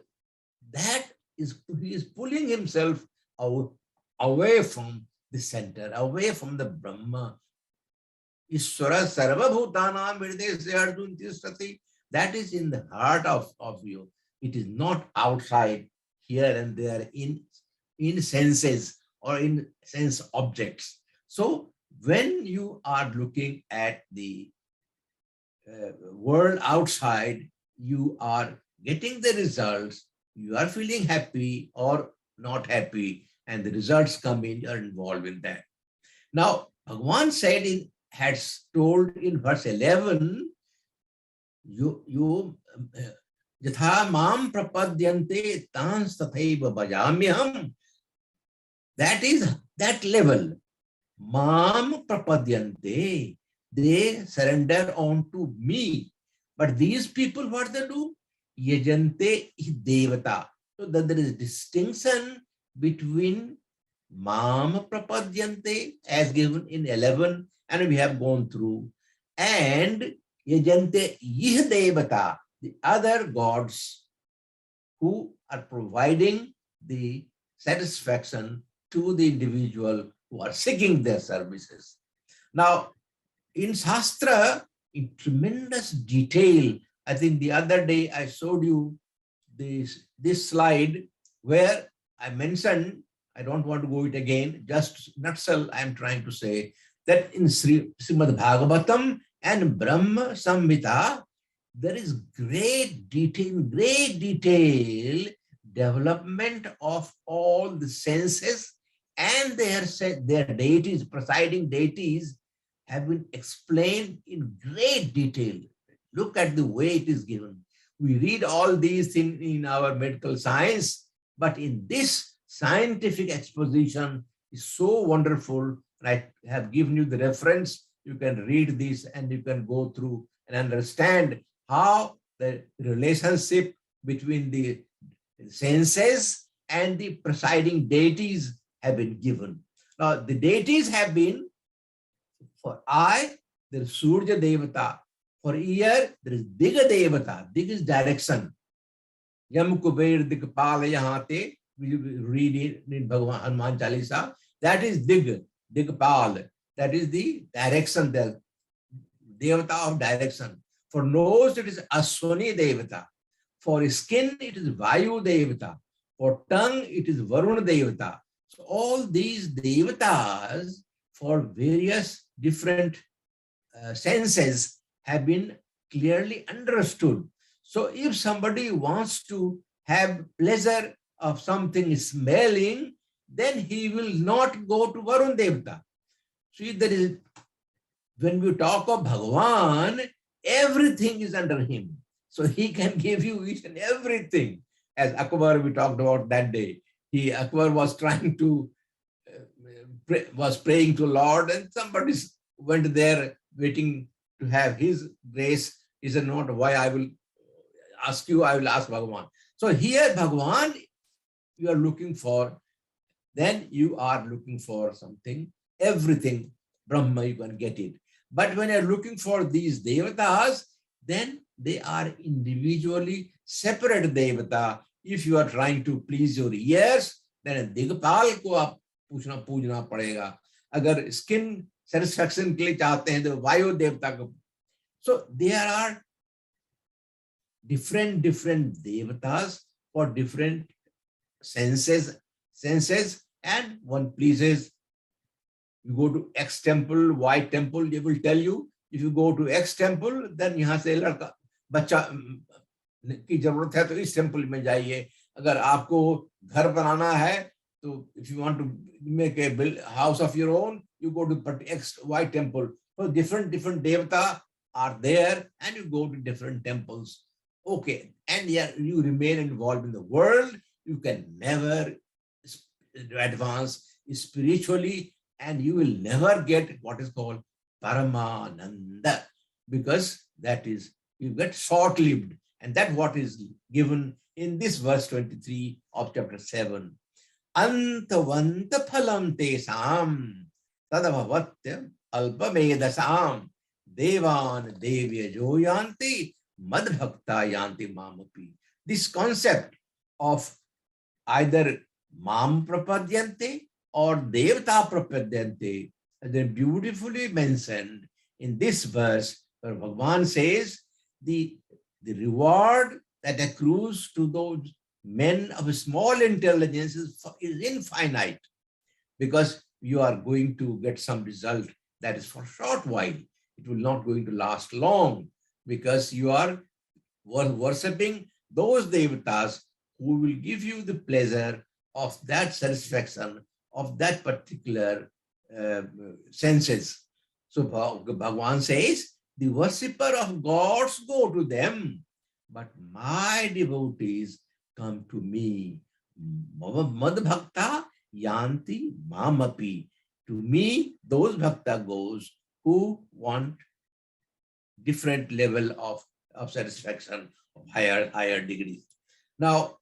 Speaker 4: that is, he is pulling himself away from the center, away from the Brahma. Ishvara sarva bhutanam hirdaya ardun tishtati. That is in the heart of you. It is not outside here and there in senses or in sense objects. So when you are looking at the world outside, you are getting the results, you are feeling happy or not happy, and the results come in, you are involved in that. Now, Bhagavan said had told in verse 11, you yatha mam prapadyante tans tathaiva bhajamyam. That is that level. Mam prapadyante. They surrender on to me. But these people, what they do? Yajante devata. So that there is distinction between Mam prapadyante as given in 11, and we have gone through, and Yajante yih devata, the other gods who are providing the satisfaction to the individual who are seeking their services. Now, in Shastra, in tremendous detail, I think the other day I showed you this slide where I mentioned, I don't want to go it again, just nutshell I am trying to say, that in Srimad Bhagavatam and Brahma Samhita, there is great detail development of all the senses, and their deities, presiding deities, have been explained in great detail. Look at the way it is given. We read all these things in our medical science, but in this scientific exposition is so wonderful. I have given you the reference. You can read this and you can go through and understand how the relationship between the senses and the presiding deities have been given. Now, the deities have been, for eye, there is Surya Devata. For ear, there is Diga Devata. Diga is direction. Yam Kuber Dikpala Yahate, we read it in Bhagavan Hanuman Chalisa. That is Digpal. That is the direction, the Devata of direction. For nose, it is Aswani Devata. For skin, it is Vayu Devata. For tongue, it is Varuna Devata. So all these Devatas for various different senses have been clearly understood. So if somebody wants to have pleasure of something smelling, then he will not go to Varun Devata. See, there is, when we talk of Bhagavan, everything is under him. So he can give you each and everything. As Akbar we talked about that day. Akbar was trying to, was praying to Lord, and somebody went there waiting to have his grace. He said, not why I will ask you, I will ask Bhagavan. So here Bhagavan you are looking for, then you are looking for something, everything, Brahma, you can get it. But when you're looking for these devatas, then they are individually separate devata. If you are trying to please your ears, then Digpal ko aap पूजना पड़ेगा. अगर skin satisfaction के लिए चाहते हैं तो वायु देवता को. So there are different devatas for different senses, and one pleases. You go to X temple, Y temple, they will tell you, if you go to X temple, then यहाँ से लड़का बच्चा की जरूरत है तो इस temple में जाइए. अगर आपको घर बनाना है तो if you want to make a house of your own, you go to X, Y temple. So different devata are there, and you go to different temples. Okay, and you remain involved in the world. You can never advance spiritually, and you will never get what is called Paramananda, because that is, you get short-lived. And that's what is given in this verse 23 of chapter 7. Antavanta phalam tesam tadabhavatya alpamedasam devan devya joyanti madbhakta yanti mamapi. This concept of either mam prapadyante or devata prapadyante has been beautifully mentioned in this verse, where Bhagavan says the reward that accrues to those men of small intelligence is infinite, because you are going to get some result that is for a short while. It will not going to last long, because you are worshipping those devatas who will give you the pleasure of that satisfaction of that particular senses. So Bhagavan says, the worshipper of gods go to them, but my devotees come to me. Madbhakta yanti mamapi. To me, those bhakta goes who want different level of satisfaction, of higher degrees. Now,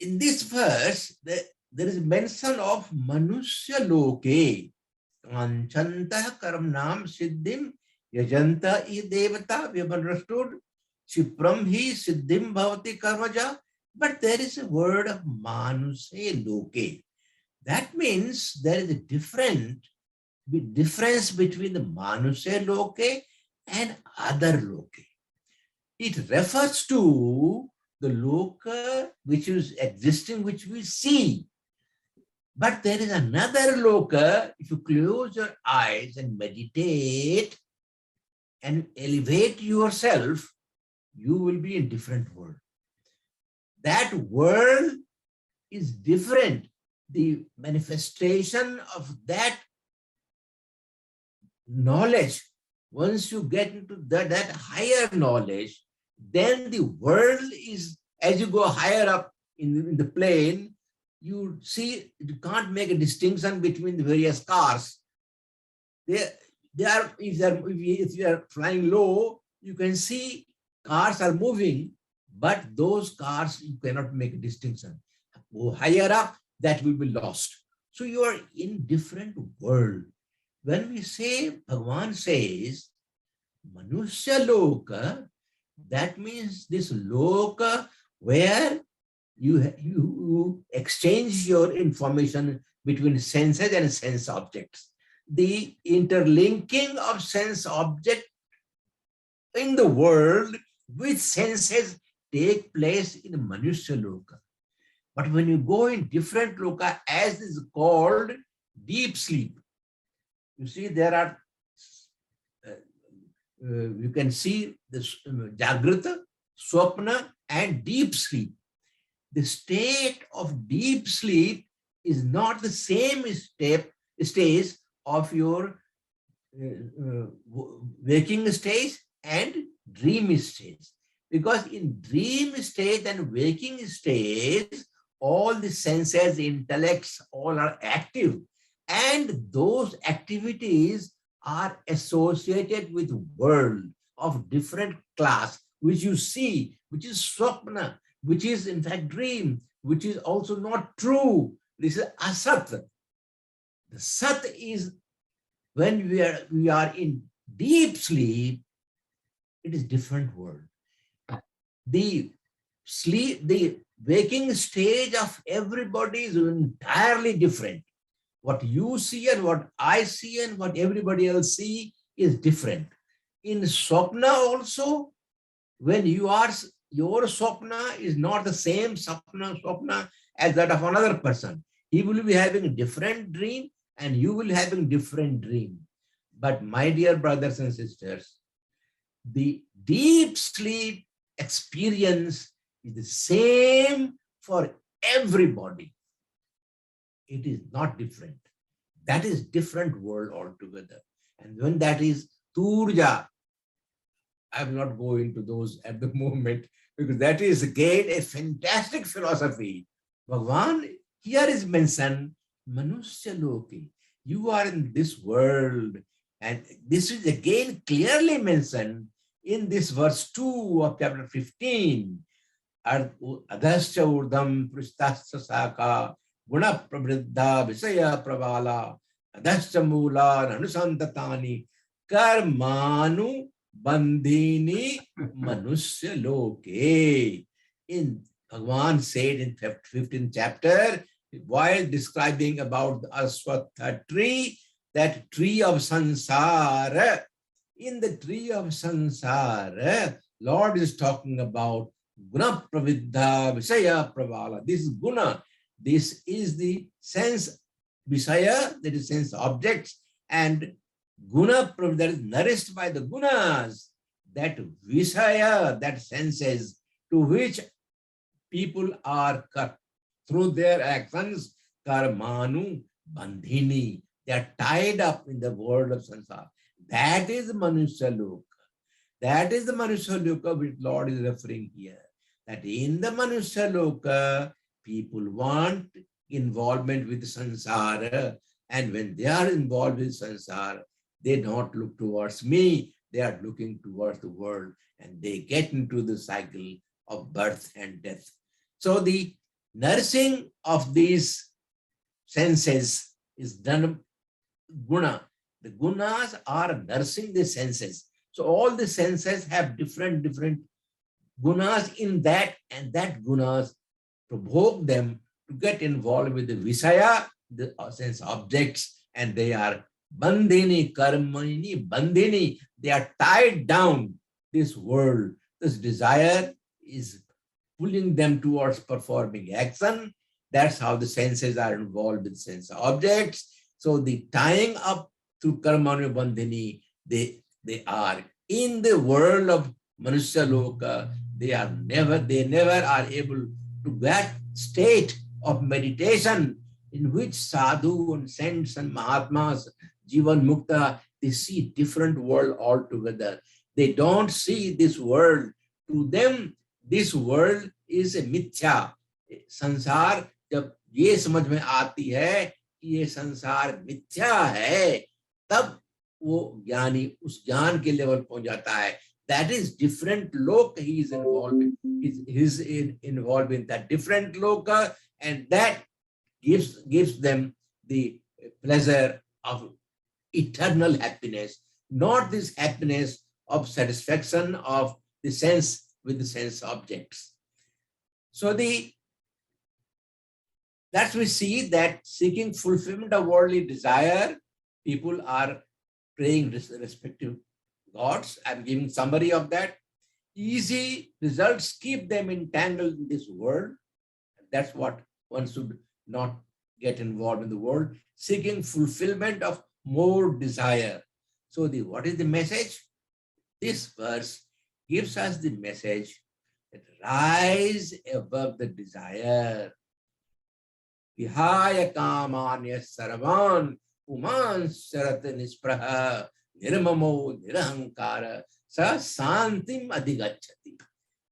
Speaker 4: in this verse, there is mention of manusya loke, kanchanta karamnam siddhim yajanta I devata. We have understood Shipram hi siddhim bhavati karmaja, but there is a word of manusya loke. That means there is a difference between the manusya loke and other loke. It refers to the loka which is existing, which we see. But there is another loka. If you close your eyes and meditate and elevate yourself, you will be in different world. That world is different. The manifestation of that knowledge, once you get into that higher knowledge, then the world is, as you go higher up in the plane, you see, you can't make a distinction between the various cars. If you are flying low, you can see cars are moving, but those cars, you cannot make a distinction. Go higher up, that will be lost. So you are in different world. When we say, Bhagavan says, Manusya Loka, that means this Loka where you exchange your information between senses and sense objects. The interlinking of sense object in the world with senses take place in Manusya Loka. But when you go in different loka, as is called deep sleep, you see there are, you can see this Jagrata, Swapna and deep sleep. The state of deep sleep is not the same stage of your waking stage and dream stage. Because in dream state and waking stage, all the senses, intellects, all are active. And those activities are associated with world of different class, which you see, which is swapna, which is in fact dream, which is also not true. This is asat. The sat is when we are in deep sleep, it is different world. The waking stage of everybody is entirely different. What you see and what I see and what everybody else see is different. In Swapna also, when your Swapna is not the same Swapna as that of another person. He will be having a different dream and you will having different dream. But my dear brothers and sisters, the deep sleep experience is the same for everybody. It is not different. That is different world altogether. And when that is Turja, I will not go into those at the moment because that is again a fantastic philosophy. Bhagavan here is mentioned, Manusya Loki. You are in this world. And this is again clearly mentioned in this verse 2 of chapter 15. Adhascha urdham pristascha saka guna pravriddha visaya pravala adhascha mula nanusantatani karmanu bandhini manusya loke. In Bhagavan said in 15th chapter, while describing about the Aswatha tree, that tree of Sansara, in the tree of Sansara, Lord is talking about Guna Pravidha Visaya Pravala. This is Guna. This is the sense Visaya, that is sense objects, and Guna that is nourished by the Gunas, that Visaya, that senses to which people are through their actions, Karmanu Bandhini. They are tied up in the world of Sansara. That is Manusya Loka. That is the Manusya Loka which Lord is referring here. That in the Manusya Loka, people want involvement with sansara, and when they are involved with sansara, they don't look towards me, they are looking towards the world, and they get into the cycle of birth and death. So the nursing of these senses is done guna. The gunas are nursing the senses. So all the senses have different gunas in that, and that gunas provoke them to get involved with the visaya, the sense objects, and they are bandhini, karmani, bandhini. They are tied down this world. This desire is pulling them towards performing action. That's how the senses are involved with sense objects. So the tying up through karmani bandhini, they are in the world of manusya loka. They never are able to that state of meditation in which sadhu and saints and mahatmas, jivan mukta, they see different world altogether. They don't see this world. To them, this world is a mithya. संसार जब ये समझ में आती है कि ये संसार मिथ्या है, तब वो ज्ञानी उस ज्ञान के लेवल पहुंच जाता है. That is different loka he is involved in. He's involved in that different loka, and that gives them the pleasure of eternal happiness, not this happiness of satisfaction of the sense with the sense objects. So that we see that seeking fulfillment of worldly desire, people are praying respective gods. I'm giving summary of that. Easy results keep them entangled in this world. That's what one should not get involved in the world. Seeking fulfillment of more desire. So what is the message? This verse gives us the message that rise above the desire. Vihaya kamanya sarvan uman sarat nispraha nirmamo nirahankara sa santim adhigachati.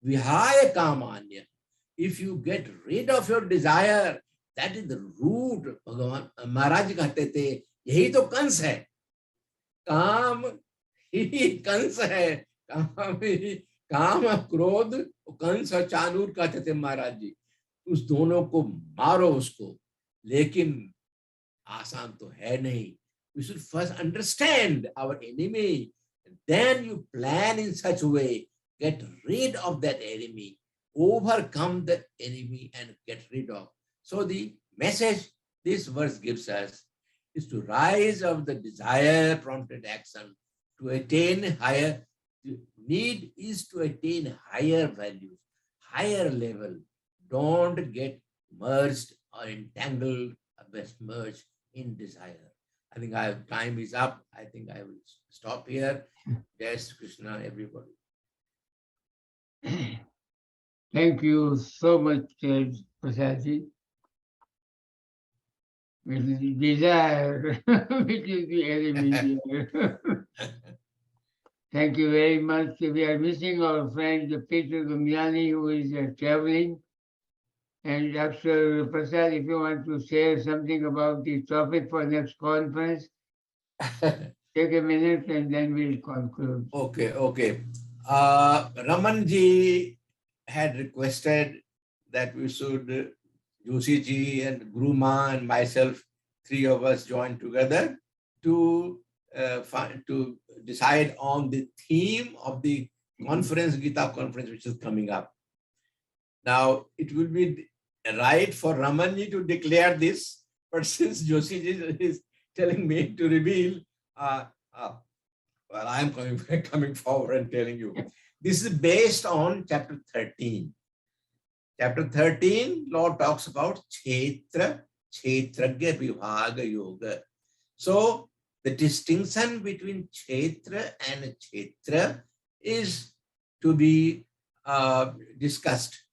Speaker 4: Vihaya kamanya. If you get rid of your desire, that is the root. Bhagavan Maharaj कहते थे, यही तो कंस है. काम ही कंस है. काम क्रोध कंस और चाणूर कहते थे महाराज जी. उस दोनों को मारो उसको, लेकिन आसान तो है नहीं. We should first understand our enemy, and then you plan in such a way, get rid of that enemy, overcome that enemy and get rid of. So the message this verse gives us is to rise of the desire prompted action, to attain higher. The need is to attain higher values, higher level. Don't get merged or entangled or besmirched in desire. I think time is up. I think I will stop here. Jai Shri Krishna, everybody.
Speaker 3: Thank you so much, Prasadji. With the desire, which is the enemy here. Thank you very much. We are missing our friend Peter Gumyani, who is traveling. And Dr. Prasad, if you want to share something about the topic for next conference, take a minute and then we'll conclude.
Speaker 4: Okay. Ramanji had requested that we should, Joshi ji and Guru Ma and myself, three of us join together to decide on the theme of the conference, Gita conference, which is coming up. Now, it will be right for Ramanji to declare this, but since Joshi ji is telling me to reveal, well, I am coming forward and telling you. This is based on chapter 13. Chapter 13, Lord talks about Kshetra, Kshetragya Vibhaga Yoga. So, the distinction between Kshetra and Kshetra is to be discussed.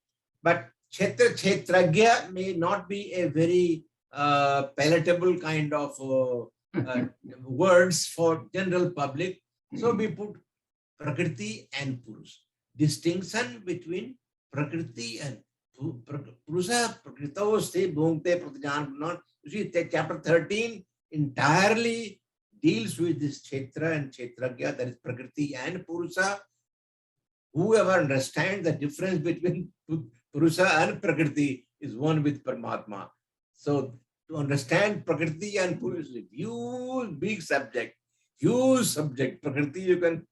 Speaker 4: But Kshetragya may not be a very palatable kind of words for general public. So we put Prakriti and Purush. Distinction between Prakriti and Purusa Prakritoste Bhungte Pratijnan. You see, chapter 13 entirely deals with this Kshetra and Kshetragya, that is Prakriti and Purusa. Whoever understands the difference between Purusa and Prakriti is one with Paramatma. So to understand Prakriti and Purusa, huge big subject, huge subject. Prakriti, you can,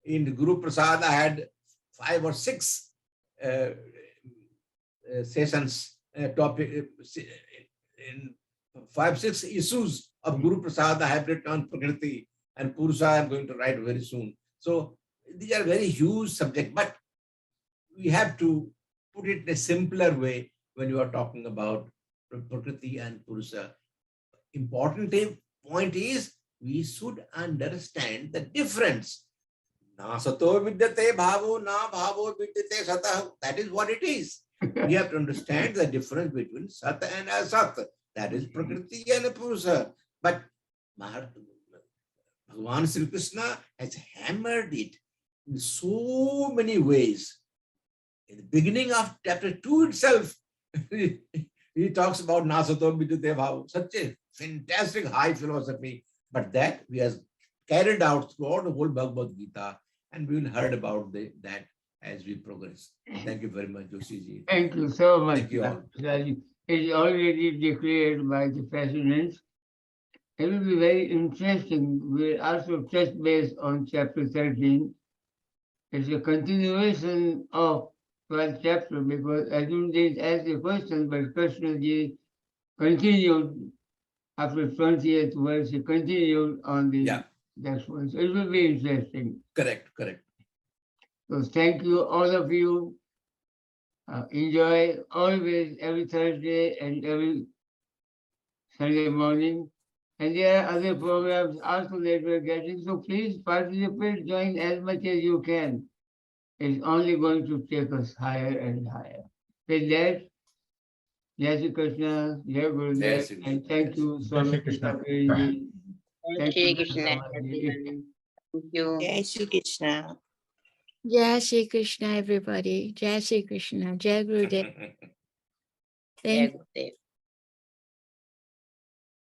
Speaker 4: in Guru Prasad, I had 5 or 6 sessions, topic, in 5, 6 issues of Guru Prasad I have written on Prakriti, and Purusa I am going to write very soon. So these are very huge subjects, but we have to put it in a simpler way when you are talking about Prakriti and Purusa. Important point is we should understand the difference. Na sato vidyate bhavo, na bhavo vidyate satah. That is what it is. We have to understand the difference between Sat and Asat. That is Prakriti and Purusa. But Bhagavan Sri Krishna has hammered it in so many ways. In the beginning of chapter 2 itself, he talks about Nasato Vidyate Bhava. Such a fantastic high philosophy. But that we have carried out throughout the whole Bhagavad Gita, and we will heard about that as we progress. Thank you very much, Joshi.
Speaker 3: Thank you so much.
Speaker 4: Thank you all.
Speaker 3: It's already declared by the president. It will be very interesting. We'll also touch base on chapter 13. It's a continuation of 12th chapter because Arjuna did ask a question, but Krishna continued after 20th verse. He continued on the next one. So it will be interesting.
Speaker 4: Correct.
Speaker 3: So thank you, all of you. Enjoy always every Thursday and every Sunday morning. And there are other programs also that we're getting. So please participate, join as much as you can. It's only going to take us higher and higher. With that, Jai Shri Krishna, Jai Gurudev, and thank you so much, Krishna.
Speaker 5: Thank you, Krishna. Thank you.
Speaker 6: Jai Shri Krishna.
Speaker 1: Jai Shri Krishna, everybody. Jai Shri Krishna. Jai Gurudev.
Speaker 5: Jai Gurudev.